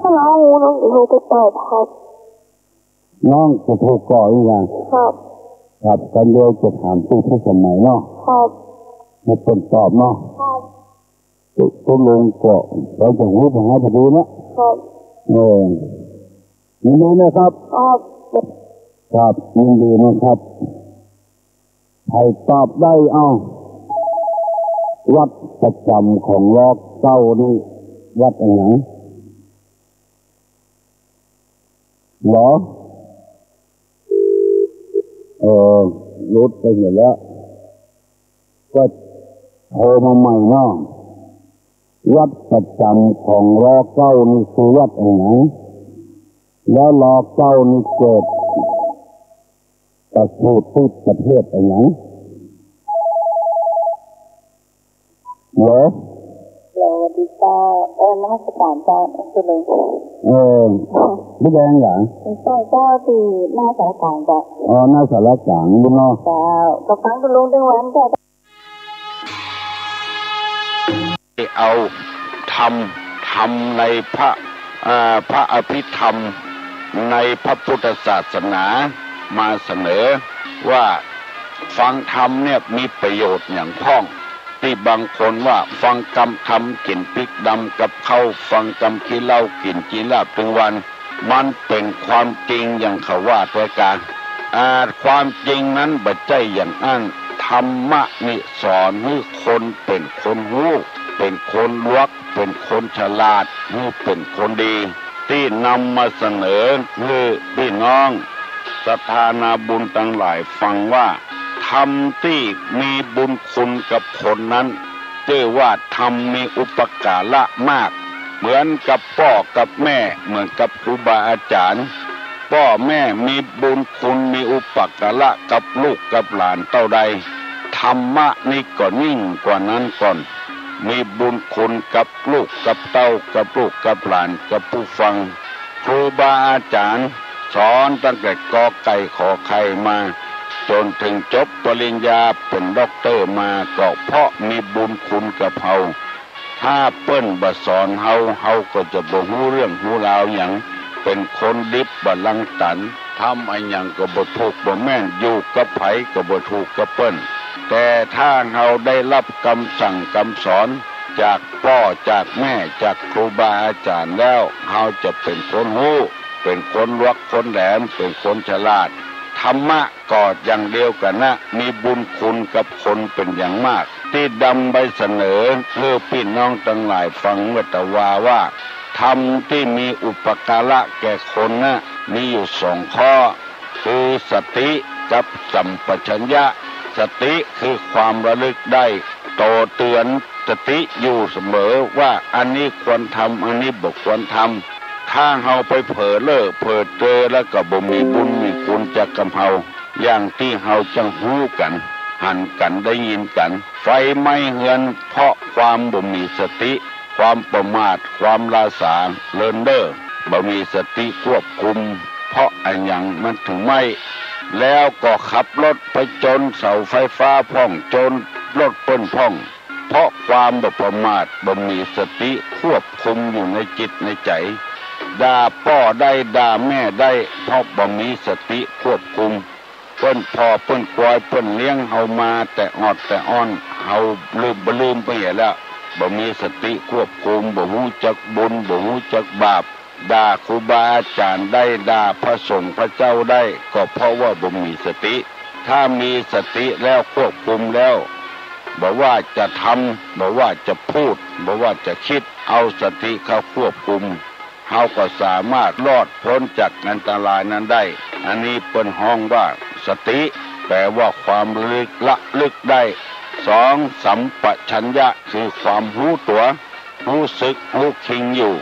ถ้าน้องหูน้องจะโทรไปตอบครับน้องจะโทรก่อนยังไงครับครับกันเดียวจะถามผู้สมัยเนาะครับให้คนตอบเนาะครับตัวลงก็เราจะรู้ปัญหาพอดีนะครับยินดีนะครับครับยินดีนะครับใครตอบได้วัดประจำของรอกเก้านี่วัดอะไรเหรอรุดไปเห็นแล้วก็โทรมาใหม่เนาะวัดประจำของรอเก้านี่คือวัดอะไรแล้วรอเก้านี่เกิดประสูติที่ประเทศอะไรเหรอสวัสดีเจ้านมัสการเจ้าสุลุงไม่แดงเหรอใช่เจ้าตีหน้าสารกลางเจ้าหน้าสารกลางบุญเนาะเจ้ากับฟังสุลุงดึงวันเจ้าเอาทำในพระอภิธรรมในพระพุทธศาสนามาเสนอว่าฟังธรรมเนี่ยมีประโยชน์อย่างพ้องที่บางคนว่าฟังกรรมทำกินพริกดำกับข้าวฟังกรรมขี้เหล้ากินจีลาบถึงวันมันเป็นความจริงอย่างเขาว่าตัวการความจริงนั้นบัจใจอย่างอั้นธรรมะนิสอนให้คนเป็นคนรู้เป็นคนรักเป็นคนฉลาดให้เป็นคนดีที่นำมาเสนอให้พี่น้องศรัทธานาบุญทั้งหลายฟังว่าธรรมที่มีบุญคุณกับคนนั้นชื่อว่าธรรมมีอุปการะมากเหมือนกับพ่อกับแม่เหมือนกับครูบาอาจารย์พ่อแม่มีบุญคุณมีอุปการะกับลูกกับหลานเท่าใดธรรมะนี่ก็ยิ่งกว่านั้นก่อนมีบุญคุณกับลูกกับเต้ากับลูกกับหลานกับผู้ฟังครูบาอาจารย์สอนตั้งแต่กอไก่ขอไข่มาจนถึงจบปริญญาเป็นด็อกเตอร์มาก็เพราะมีบุญคุณกับเฮาถ้าเปิ้นบ่สอนเฮาก็จะบ่รู้เรื่องรู้ราวหยังเป็นคนดิบบ่ลังตันทำอะไรหยังก็บ่ถูกบ่แม่นอยู่กับไผก็บ่ถูกกับเปิ้นแต่ถ้าเฮาได้รับคำสั่งคำสอนจากพ่อจากแม่จากครูบาอาจารย์แล้วเฮาจะเป็นคนรู้เป็นคนรักคนแหลมเป็นคนฉลาดธรรมะกอดอย่างเดียวกันนะมีบุญคุณกับคนเป็นอย่างมากที่ดำไปเสนอเพื่อพี่น้องทั้งหลายฟังเมื่อตะว่าธรรมที่มีอุปการะแก่คนนะมีอยู่2 ข้อคือสติกับสัมปชัญญะสติคือความระลึกได้โตเตือนสติอยู่เสมอว่าอันนี้ควรทำอันนี้บ่ควรทำถ้าเฮาไปเผลอเลิกเผลอเจอแล้วก็บ่มีบุญมีคุณจากกำเฮาอย่างที่เฮาจังฮู้กันหันกันได้ยินกันไฟไหม้เฮือนเพราะความบ่มีสติความประมาทความลาสาเลินเล่อบ่มีสติควบคุมเพราะอันหยังมันถึงไหม้ แล้วก็ขับรถไปจนเสาไฟฟ้าพ่องจนรถเปิ้นพ่องเพราะความบ่ประมาทบ่มีสติควบคุมอยู่ในจิตในใจด่าพ่อได้ด่าแม่ได้เพราะบ่มีสติควบคุมเปิ้นพ่อเปิ้นกวยเปิ้นเลี้ยงเฮามาแต่ออดแต่อ้อนเฮาลืมไปแล้วบ่มีสติควบคุมบ่ฮู้จักบุญบ่ฮู้จักบาปด่าครูบาอาจารย์ได้ด่าพระสงฆ์พระเจ้าได้ก็เพราะว่าบ่มีสติถ้ามีสติแล้วควบคุมแล้วบอกว่าจะทำบอกว่าจะพูดบอกว่าจะคิดเอาสติเข้าควบคุมเฮาก็สามารถรอดพ้นจากอันตรายนั้นได้อันนี้เปิ้นฮ้องว่าสติแปลว่าความละลึกได้สองสัมปชัญญะคือความรู้ตัวรู้สึกรู้คิงอยู่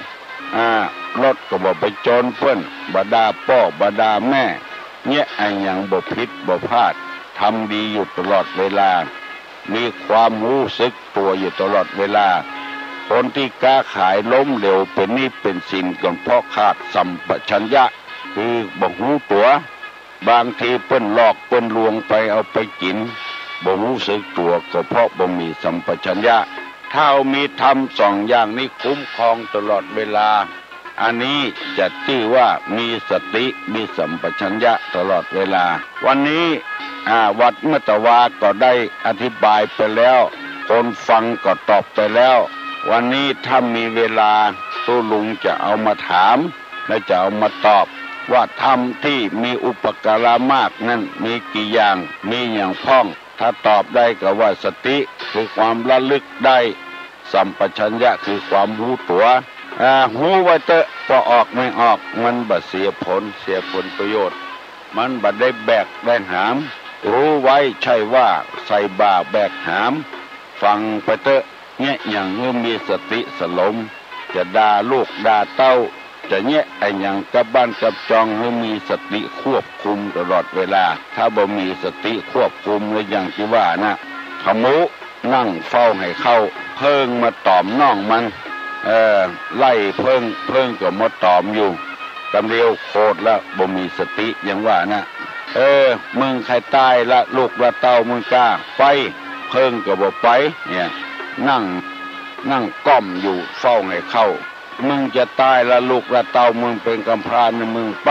รถก็บ่ไปโจรเปิ้นบ่ด่าพ่อบ่ด่าแม่เนี่ยไอ้หยังบ่ผิดบ่พลาดทำดีอยู่ตลอดเวลามีความรู้สึกตัวอยู่ตลอดเวลาคนที่ค้าขายล้มเหลวเป็นหนี้เป็นสินก็เพราะขาดสัมปชัญญะคือบ่รู้ตัวบางทีเปิ้นหลอกเปิ้นลวงไปเอาไปกินบ่รู้สึกตัวก็เพราะบ่มีสัมปชัญญะถ้ามีธรรมสองอย่างนี้คุ้มครองตลอดเวลาอันนี้จะชื่อว่ามีสติมีสัมปชัญญะตลอดเวลาวันนี้วัดมัตตวาก็ได้อธิบายไปแล้วคนฟังก็ตอบไปแล้ววันนี้ถ้ามีเวลาตู้ลุงจะเอามาถามและจะเอามาตอบว่าธรรมที่มีอุปการะมากนั้นมีกี่อย่างมีอย่างพ้องถ้าตอบได้ก็ว่าสติคือความระลึกได้สัมปชัญญะคือความรู้ตัวหูไว้เตอะพอออกไม่ออกมันบ่เสียผลประโยชน์มันบ่ได้แบกได้หามรู้ไว้ใช่ว่าใส่บ่าแบกหามฟังไปเตอะเนี่ยอย่างเมื่อมีสติสลมจะด่าลูกด่าเต้าจะเนี่ยไอ้อย่างกับบ้านกับจองเมื่อมีสติควบคุมตลอดเวลาถ้าบ่มีสติควบคุมเลยอย่างที่ว่านะขมุนั่งเฝ้าให้เข้าเพิ่งมาตอมน้องมันไล่เพิ่งก็มาตอมอยู่กำเดียวโคตรละบ่มีสติอย่างว่านะมึงใครตายละลูกละเต้ามึงกล้าไปเพิ่งก็บ่ไปเนี่ยนั่งก้มอยู่เฝ้าให้เข้ามึงจะตายละลูกละเต้ามึงเป็นกำพร้านะมึงไป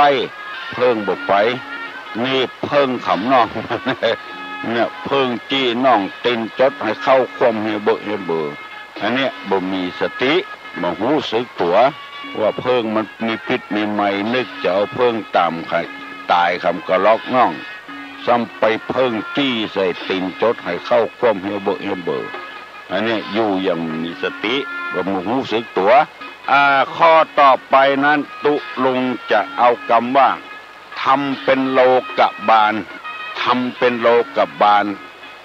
เพิ่งบ่ไปนี่เพิ่งขำน้องเนี่ยเพิ่งจี้น้องตินจดให้เข้าความให้เบื่ออันเนี้ยบ่มีสติบ่รู้สึกตัวว่าเพิ่งมันมีพิษมีไม้นึกจะเอาเพิ่งตามใครตายคำกระลอกน้องซ้ำไปเพิ่งจี้ใส่ตินจดให้เข้าความให้เบื่ออันนี้อยู่อย่างมีสติบ่รู้สึกตัวข้อต่อไปนั้นตุลุงจะเอาคำว่าทำเป็นโลกบาลทำเป็นโลกบาล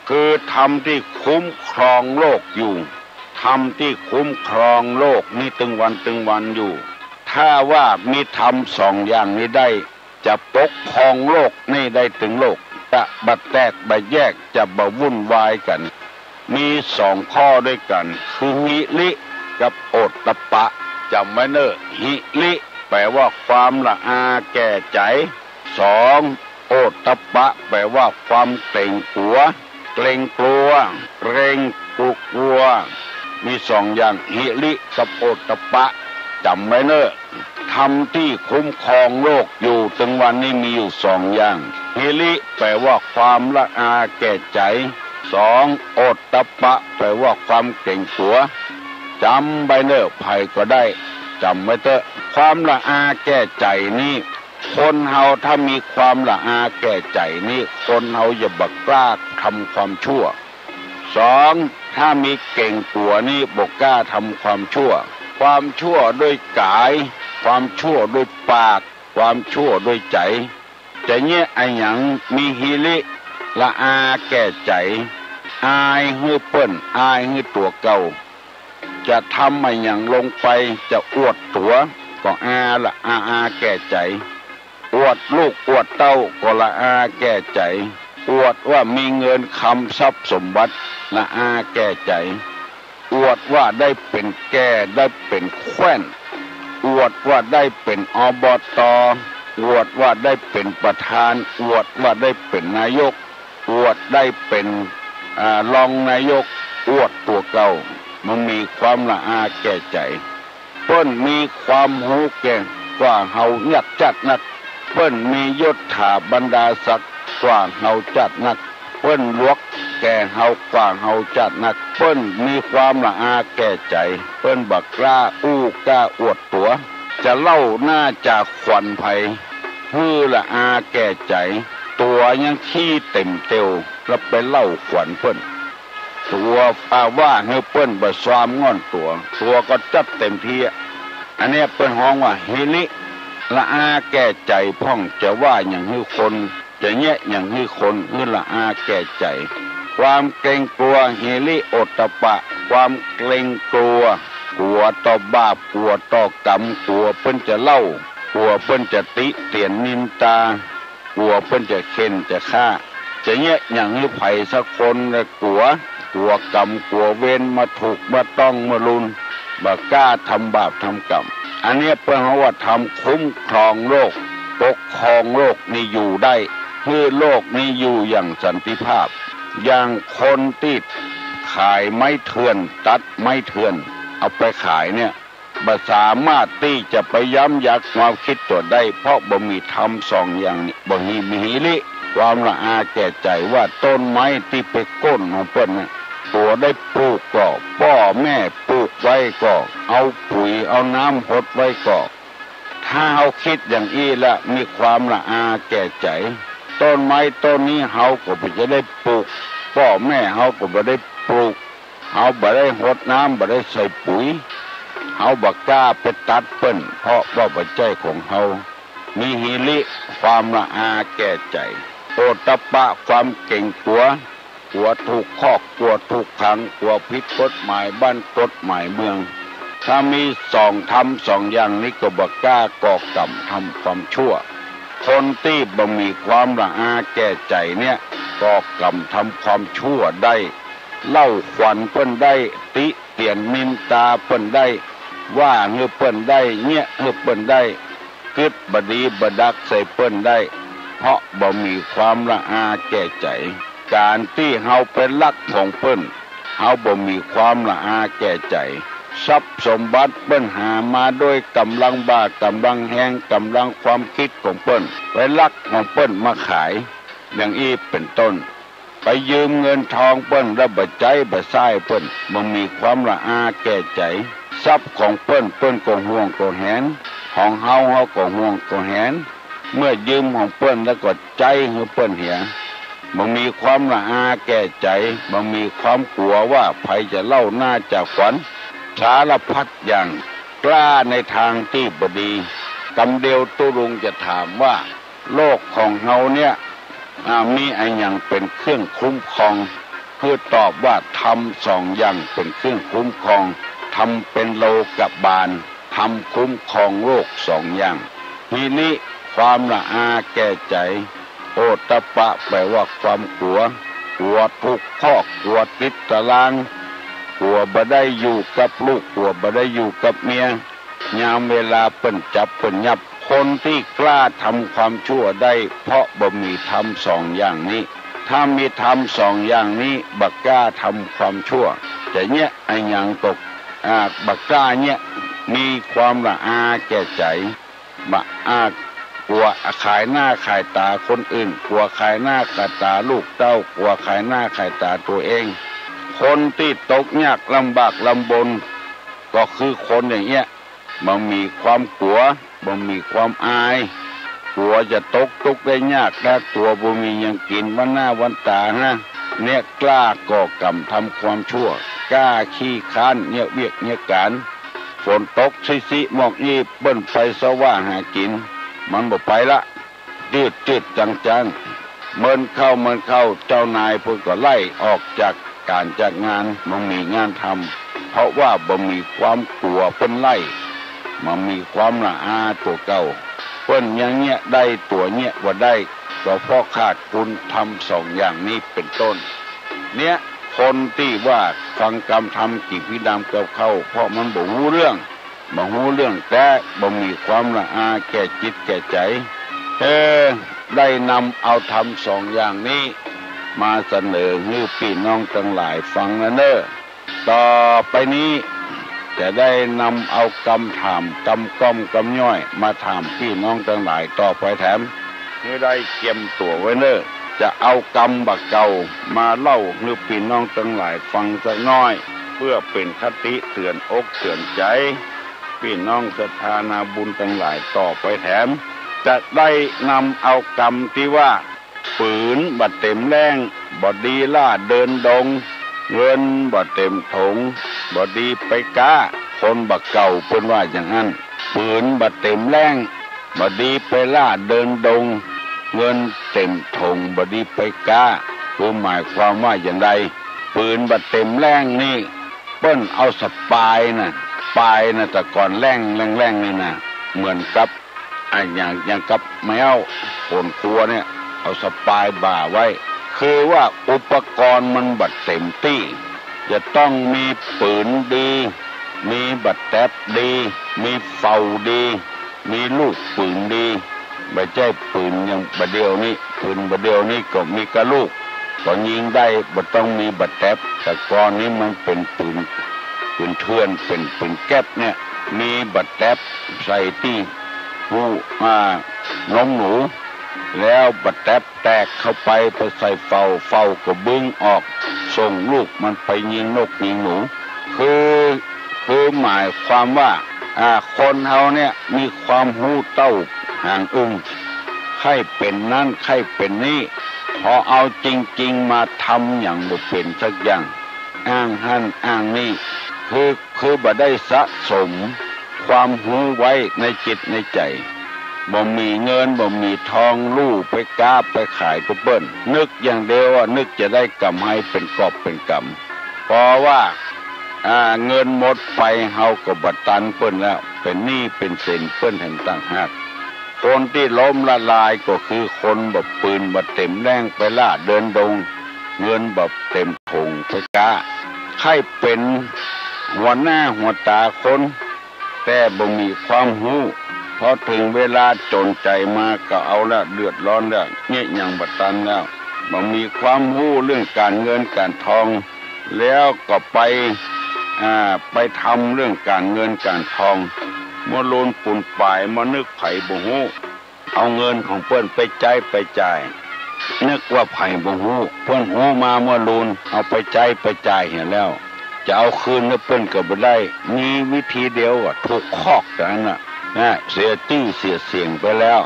คือธรรมที่คุ้มครองโลกอยู่ธรรมที่คุ้มครองโลกนี้ตึงวันอยู่ถ้าว่ามีธรรมสองอย่างนี้ได้จะปกครองโลกนี้ได้ถึงโลกจะบัดแตกบัดแยกจะบ่วุ่นวายกันมีสองข้อด้วยกันคือหิริกับโอตตัปปะจำไว้เนอะหิริแปลว่าความละอาแก่ใจสองโอตตัปปะแปลว่าความเกรงกลัวเรงกลัวมีสองอย่างหิริกับโอตตัปปะจำไว้เนอะธรรมที่คุ้มครองโลกอยู่ถึงวันนี้มีอยู่สองอย่างหิริแปลว่าความละอาแก่ใจสองโอตตัปปะแปลว่าความเกรงกลัวจำไว้เนอะไผก็ได้จำไว้เถอะความละอาแก่ใจนี่คนเฮาถ้ามีความละอาแก่ใจนี่คนเฮาอย่าบักกล้าทำความชั่วสองถ้ามีเก่งกลัวนี่บ่กล้าทำความชั่วด้วยกายความชั่วด้วยปากความชั่วด้วยใจจะเนี่ยไอ้หยังมีหิริละอาแก่ใจอายฮื้อเปิ้นอายฮื้อตัวเก่าจะทำไอ้หยังลงไปจะอวดตัวก็ละอาแก่ใจอวดลูกอวดเต้าก็ละอาแก่ใจอวดว่ามีเงินคำทรัพย์สมบัติละอาแก่ใจอวดว่าได้เป็นแก่ได้เป็นแคว้นอวดว่าได้เป็นอบต อวดว่าได้เป็นประธานอวดว่าได้เป็นนายกอวดได้เป็นรองนายกอวดตัวเก่ามันมีความละอาแก่ใจเปิ้นมีความหูแก่กว่าเฮายักจัดนักเปิ้นมียศถาบรรดาศักดิ์กว่าเฮาจัดนักเปิ้นลวกแก่เฮากว่าเฮาจัดนักเปิ้นมีความละอาแก่ใจเปิ้นบักกล้าอู้กล้าอวดตัวจะเล่าหน้าจากขวัญภัยฮือละอาแก่ใจตัวยังขี้เต็มเตียวแล้วไปเล่าขวัญเปิ้นตัวว่าให้เปิ้นบ่ซ้อมง่อนตัวก็จัดเต็มที่อันนี้เปิ้นฮ้องว่าเฮลิละอาแก่ใจพ่องจะว่าอย่างให้คนจะแยะอย่างให้คนคือละอาแก่ใจความเกรงกลัวเฮลิโอตตะปะความเกรงกลัวกลัวต่อบาปกลัวต่อกรรมกลัวเปิ้นจะเล่ากลัวเปิ้นจะติเตียนนินตากลัวเปิ้นจะเข็นจะฆ่าจะแยะอย่างให้ไผสักคนและกลัวกรรมกลัวเวรมาถูกมาต้องมาลุนบ่กล้าทำบาปทำกรรมอันนี้เปิ้นว่าทำคุ้มครองโลกปกครองโลกนี้อยู่ได้เพื่อโลกนี้อยู่อย่างสันติภาพอย่างคนที่ขายไม้เถื่อนตัดไม้เถื่อนเอาไปขายเนี่ยบ่สามารถที่จะไปย้ำยักความคิดตัวได้เพราะบ่มีธรรมสองอย่างนี้บ่มีหิริความละอาแก่ใจว่าต้นไม้ที่ไปก้นของเปิ้นน่ะตัวได้ปลูกก็พ่อแม่ปลูกไว้ก็เอาปุ๋ยเอาน้ำหดไว้ก็ถ้าเอาคิดอย่างนี้ละมีความละอาแก่ใจต้นไม้ต้นนี้เฮาก็บ่จะได้ปลูกพ่อแม่เฮาก็บ่ได้ปลูกเฮาบ่ได้หดน้ำบ่ได้ใส่ปุ๋ยเฮาบ่กล้าไปตัดเปิ้นเพราะว่าปัจจัยของเฮามีหิริความละอาแก่ใจโอตตะปะความเก่งกลัวถูกคอกกลัวถูกขังกลัวผิดกฎหมายบ้านกฎหมายเมืองถ้ามีสองอย่างนี้ก็บ่กล้าก่อกรรมทำความชั่วคนที่บ่มีความละอาแก่ใจเนี่ยก่อกรรมทำความชั่วได้เล่าขวัญเปิ้นได้ติเตียนนินตาเปิ้นได้ว่าเฮือเปิ้นได้เนี่ยเฮือเปิ้นได้กึดบดีบดักใส่เปิ้นได้เพราะบ่มีความละอาแก่ใจการที่เฮาเป็นลักของเปิ้นเฮาบ่มีความละอาแก่ใจทรัพย์สมบัติเปิ้นหามาด้วยกำลังบากกำลังแหงกำลังความคิดของเปิ้นไว้ลักของเปิ้นมาขายอย่างนี้เป็นต้นไปยืมเงินทองเปิ้นแล้วบ่ใจบ่ใช้เปิ้นบ่มีความละอาแก่ใจทรัพย์ของเปิ้นก็ห่วงก็แหนของเฮาก็ห่วงก็แหนเมื่อยืมของเปิ้นแล้วก็ใจให้เปิ้นเหียบ่มีความละอาแก่ใจบ่มีความกลัวว่าภัยจะเล่าหน้าจากขวัญสารพัดอย่างกล้าในทางที่บดีกำเดียวตุลุงจะถามว่าโลกของเฮาเนี่ยมีอะไรอย่างเป็นเครื่องคุ้มครองเพื่อตอบว่าทำสองอย่างเป็นเครื่องคุ้มครองทำเป็นโลกบาลทำคุ้มครองโลกสองอย่างทีนี้ความละอาแก่ใจโอตตะปะแปลว่าความกลัวทุกข์คอกกลัวติดตารางกลัวบ่ได้อยู่กับลูกกลัวบ่ได้อยู่กับเมียยามเวลาเปิ้นจับเปิ้นยับคนที่กล้าทำความชั่วได้เพราะบ่มีธรรมสองอย่างนี้ถ้ามีธรรมสองอย่างนี้บ่กล้าทำความชั่วจะเนี่ยไอ้หยังตกบ่กล้าเนี่ยมีความละอาแก่ใจบ่กลัวขายหน้าขายตาคนอื่นกลัวขายหน้าขายตาลูกเต้ากลัวขายหน้าขายตาตัวเองคนที่ตกยากลำบากลำบนก็คือคนอย่างเงี้ยมันมีความกลัวมันมีความอายกลัวจะตกทุกข์ได้ยากและตัวบ่มีหยังกินวันหน้าวันตาเนี่ยกล้าก่อกรรมทำความชั่วกล้าขี้ค้านเนี่ยเวียกเนี่ยการฝนตกซิหมอกยี่เปิ้นไปสว่าหากินมันบ่ไปละจืดจังเมินเข้าเจ้านายเพิ่นก็ไล่ออกจากการจากงานมันมีงานทำเพราะว่าบ่มีความกลัวเพิ่นไล่มันมีความละอาตัวเก่าเพิ่นอย่างเงี้ยได้ตัวเงี้ยว่าได้ก็เพราะขาดคุณทำสองอย่างนี้เป็นต้นเนี่ยคนที่ว่าฟังกรรมทำกิจพิดามกับเขาเพราะมันบ่รู้เรื่องแต่บ่มีความละอาแก่จิตแก่ใจ ได้นำเอาธรรมสองอย่างนี้มาเสนอให้พี่น้องทั้งหลายฟังนะเนอะต่อไปนี้จะได้นำเอาคำถามคำก้อมคำย่อยมาถามพี่น้องทั้งหลายต่อไปแถมให้ได้เตรียมตัวไว้เนอะจะเอากรรมบักเก่ามาเล่าให้พี่น้องทั้งหลายฟังสักน้อยเพื่อเป็นคติเตือนอกเตือนใจพี่น้องศรัทธานาบุญทั้งหลายต่อไปแถมจะได้นำเอากรรมที่ว่าฝืนบัดเต็มแรงบดดีล่าเดินดงเงินบัดเต็มถงบดดีไปก้าคนบักเก่าเพิ่นว่าอย่างนั้นฝืนบัดเต็มแรงบดดีไปล่าเดินดงเงินเต็มถงบดดีไปก้าคือหมายความว่าอย่างไรฝืนบัดเต็มแรงนี่เปิ้นเอาสปายน่ะปลายน่ะแต่ก่อนแรงนี่น่ะเหมือนกับอย่างกับแมวคนครัวเนี่ยเอาสปายบ่าไว้คือว่าอุปกรณ์มันบัดเต็มที่จะต้องมีปืนดีมีบัดแทบดีมีเฝ้าดีมีลูกปืนดีไม่ใช่ปืนอย่างบัดเดียวนี้ปืนบัดเดียวนี้ก็มีกระลูกก็ยิงได้บ่ต้องมีบัดแทบแต่ก่อนนี้มันเป็นปืนเถื่อนเป็นปืนแก๊ปเนี่ยมีบัดแทบใส่ที่หูนมหนูแล้วบัดแทบแตกเข้าไปใส่เฝ้าก็บึ้งออกส่งลูกมันไปยิงนกยิงหนูคือหมายความว่าคนเฮาเนี่ยมีความหูเต้าห่างอึ้งใครเป็นนั่นใครเป็นนี่พอเอาจริงๆมาทำอย่างบ่เป็นสักอย่างอ้างหั่นอ้างนี่คือบ่ได้สะสมความหูไว้ในจิตในใจบ่มีเงินบ่มีทองลู่ไปก้าไปขายก็เปิ้นนึกอย่างเดียวว่านึกจะได้กำไรเป็นกอบเป็นกำเพราะว่าเงินหมดไปเฮาก็บ่ตันเปิ้นแล้วเป็นหนี้เป็นสินเปิ้นแห่งต่างหากคนที่ล้มละลายก็คือคนบ่ปืนบ่เต็มแรงไปล่าเดินดงเงินบ่เต็มถุงไปก้าใครเป็นหัวหน้าหัวตาคนแต่บ่มีความรู้พอถึงเวลาจนใจมาก็เอาละเดือดร้อนแล้วเนี่ยยังบ่ตันแล้วบ่มีความรู้เรื่องการเงินการทองแล้วก็ไปทำเรื่องการเงินการทองมัวโลนปุ่นป่ายมานึกไผบ่ฮู้เอาเงินของเพิ่นไปจ่ายนึกว่าไผบ่ฮู้เพิ่นฮู้มามัวโลนเอาไปจ่ายเห็นแล้วจะเอาคืนแล้วเพิ่นก็บ่ได้มีวิธีเดียวถูกคอกกันน่ะเสียชื่อเสียเสียงไปแล้ว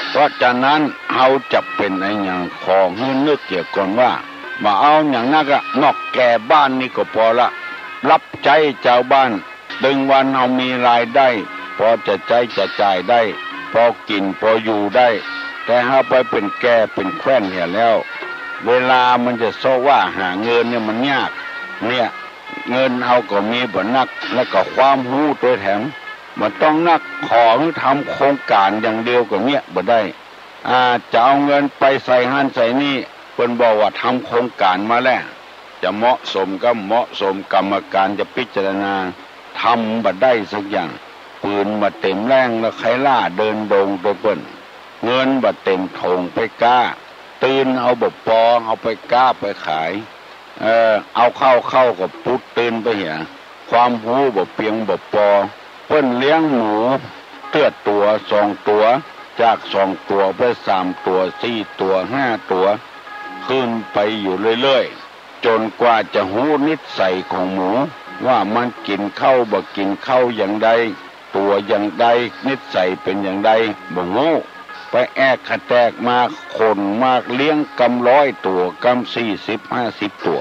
เพราะฉะนั้นเฮาจะเป็นไอ้หยังของให้นึกเกี่ยวก่อนว่ามาเอาอย่างนั้นก็นอกแก่บ้านนี่ก็พอละรับใจชาวบ้านดึงวันเฮามีรายได้พอจะใจจะจ่ายได้พอกินพออยู่ได้แต่เฮาไปเป็นแก่เป็นแคว้นเหี่ยแล้วเวลามันจะโซว่าหาเงินเนี่ยมันยากเนี่ยเงินเฮาก็มีบ่นักและก็ความรู้ตัวแถมมันต้องนักขอให้ทำโครงการอย่างเดียวก็เนี่ยบ่ได้จะเอาเงินไปใส่หั่นใส่นี่เพิ่นบอกว่าทำโครงการมาแล้วจะเหมาะสมก็เหมาะสมกรรมการจะพิจารณาทำบ่ได้สักอย่างปืนบ่เต็มแรงแล้วใครล่าเดินดงไปเปิ้นเงินบ่เต็มถงไปก้าตื่นเอาบ่พอเอาไปก้าไปขายเอาเข้ากับพุดตื่นไปเหี่ยความหูบ่เพียงบ่พอเปิ้นเลี้ยงหมูเตื้อตัว2ตัวจาก2ตัวไป3ตัว4ตัว5ตัวขึ้นไปอยู่เรื่อยๆจนกว่าจะหูนิสัยของหมูว่ามันกินข้าวบ่กินข้าวอย่างใดตัวอย่างใดนิสัยเป็นอย่างใดบ่ฮู้ไปแอกขะแตกมาคนมากเลี้ยงกำ100ตัวกำ40-50ตัว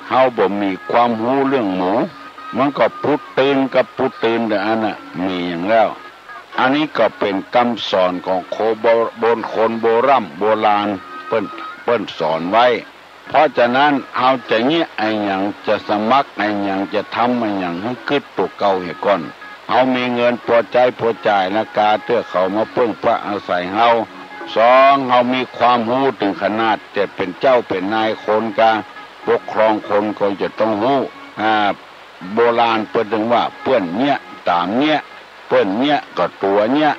เฮาบ่มีความรู้เรื่องหมูมันก็พุดตื่นกับพุดตื่นแต่อันน่ะมีอย่างแล้วอันนี้ก็เป็นคำสอนของคนโบราณเปิ้นสอนไว้เพราะฉะนั้นเอาจะเงี้ยไอ้หยังจะสมัครไอ้หยังจะทำไอ้หยังให้คิดตัวเก่าให้ก่อนเอามีเงินพอใจพอจ่ายนะกาเตื้อเขามาเพิ่งพระอาศัยเฮา2เฮามีความรู้ถึงขนาดจะเป็นเจ้าเป็นนายคนกาปกครองคนก็จะต้องรู้โบราณเปิ้นถึงว่าเปิ้นเนี้ยตามเนี้ยเปิ้นเนี้ยก็ตัวเนี้ย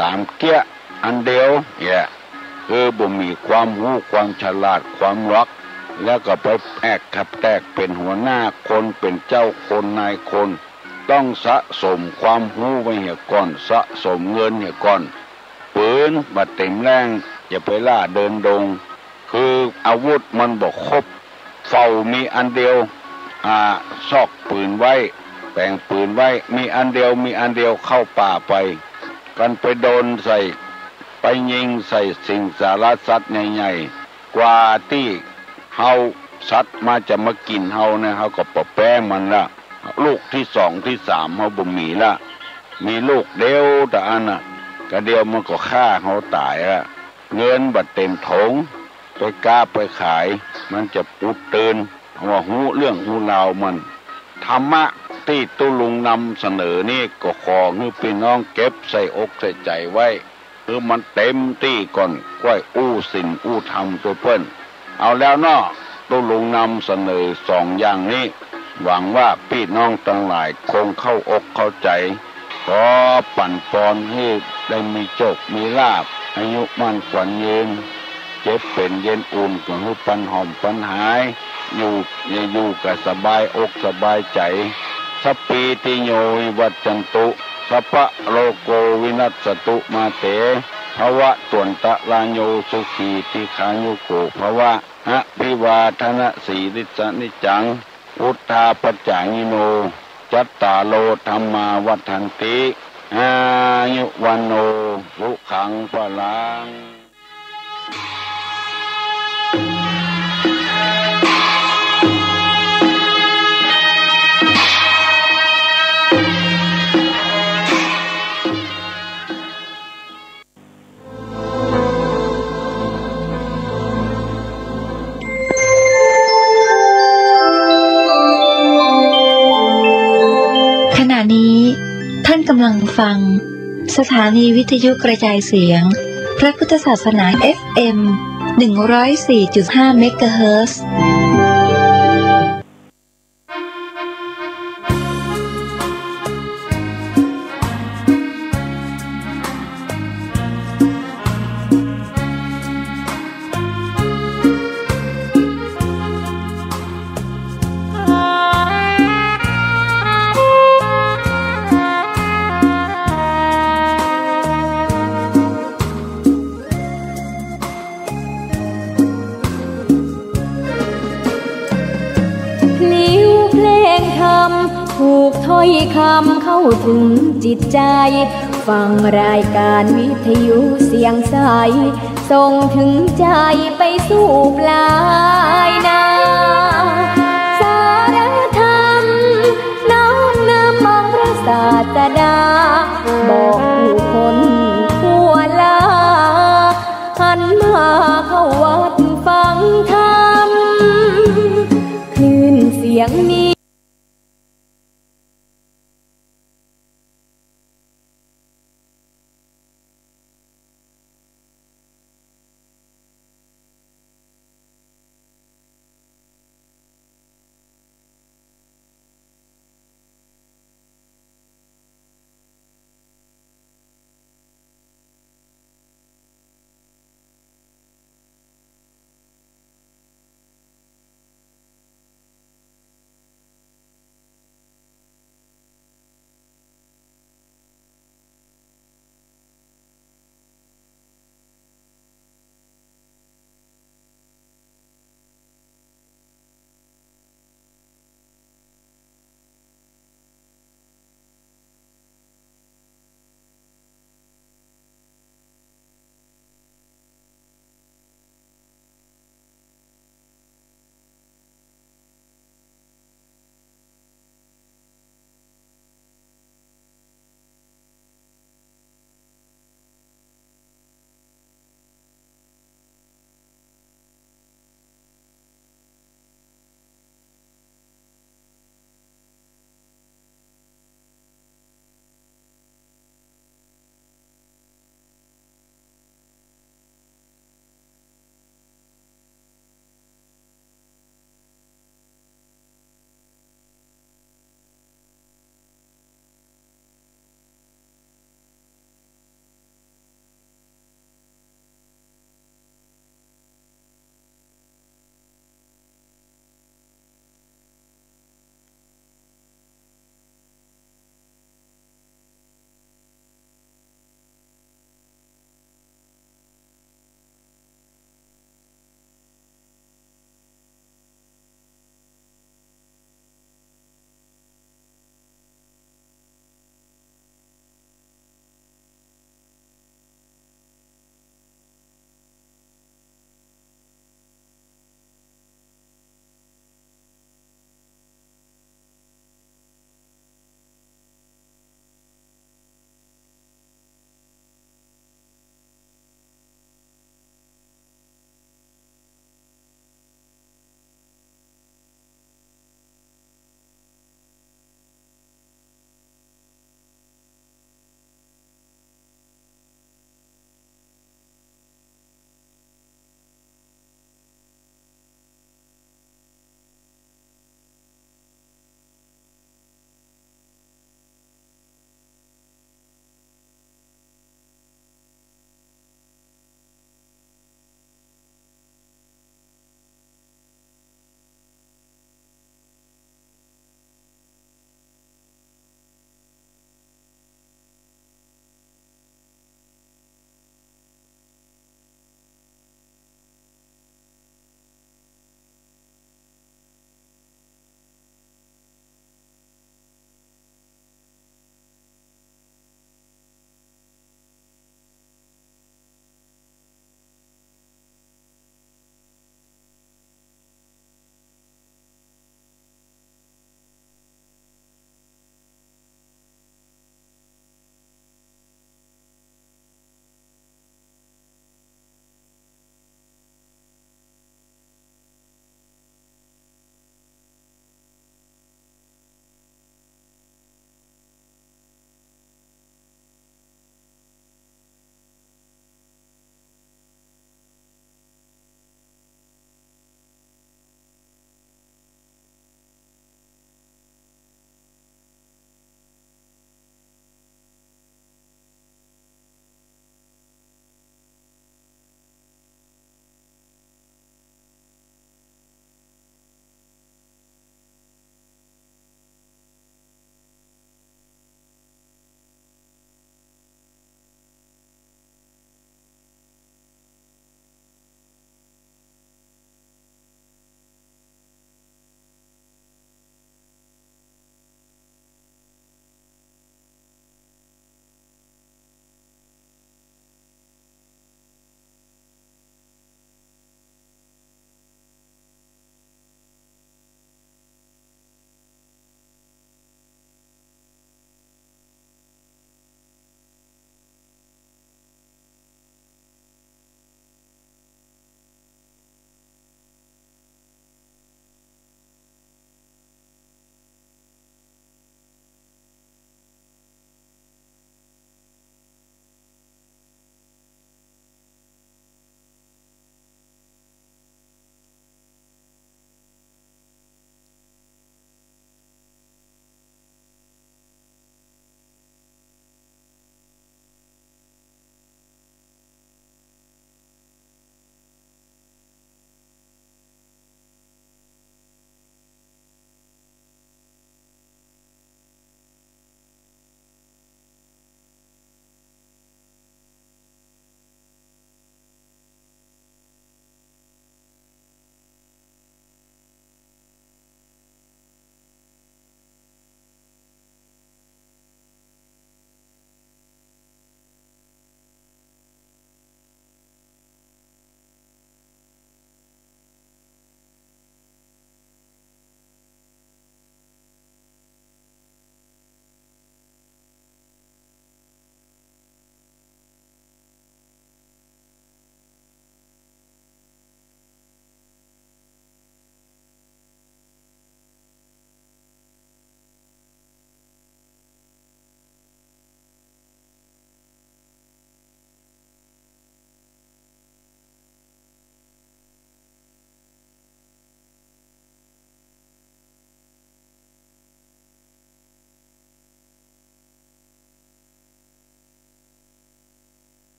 ตามเกี้ย อันเดียวเนี่ยคือบ่มีความรู้ความฉลาดความรักแล้วก็ไปแอกขับแตกเป็นหัวหน้าคนเป็นเจ้าคนนายคนต้องสะสมความรู้ไว้เหี่ยก่อนสะสมเงินเหี่ยก่อนปืนบัดเต็มแรงอย่าไปล่าเดินดงคืออาวุธมันบอกครบเฝ้ามีอันเดียวซอกปืนไว้แปลงปืนไว้มีอันเดียวเข้าป่าไปกันไปโดนใส่ไปยิงใส่สิ่งสารสัตว์ใหญ่ๆกว่าที่เฮาสัตว์มาจะมากินเฮาเนี่ยเฮาก็ปะแป้งมันละลูกที่สองที่สามเฮาบ่มีละมีลูกเดียวแต่อันน่ะก็เดียวมันก็ฆ่าเฮาตายละเงินบัดเต็มถงไปกล้าไปขายมันจะปุดตื่นว่าหูเรื่องหูราวมันธรรมะที่ตุลุงนำเสนอนี่ก็ขอให้พี่น้องเก็บใส่อกใส่ใจไว้คือมันเต็มที่ก่อนก้อยอู้สินอู้ธรรมตัวเปิ้นเอาแล้วเนาะตุลุงนำเสนอสองอย่างนี้หวังว่าพี่น้องทั้งหลายคงเข้าอกเข้าใจขอปั่นปอนให้ได้มีโชคมีลาภอายุมั่นขวัญยืนเจ็บเป็นเย็นอุ่นก็ให้ปันหอมปันหายอยู่กับสบายอกสบายใจสัพปีติโยวิวัจจันตุสัพพะโลโกวินัสสตุมาเตภวะตวนตะลาโยสุขีติขายุโกภวะหะพิวาทนะสีริสนิจังอุทธาปัจจายิโนจัตตาโลธรรมาวัฏันติอายุวันโนสุขังพลังท่านกำลังฟังสถานีวิทยุกระจายเสียงพระพุทธศาสนา FM 104.5 เมกะเฮิรตซ์ถูกถ้อยคำเข้าถึงจิตใจฟังรายการวิทยุเสียงใสส่งถึงใจไปสู่ปลายนาสารธรรมน้อมนำเอาพระศาสดาบอกผู้คนทั่วลาหันมาเข้าวัดฟังธรรมคลื่นเสียงนี้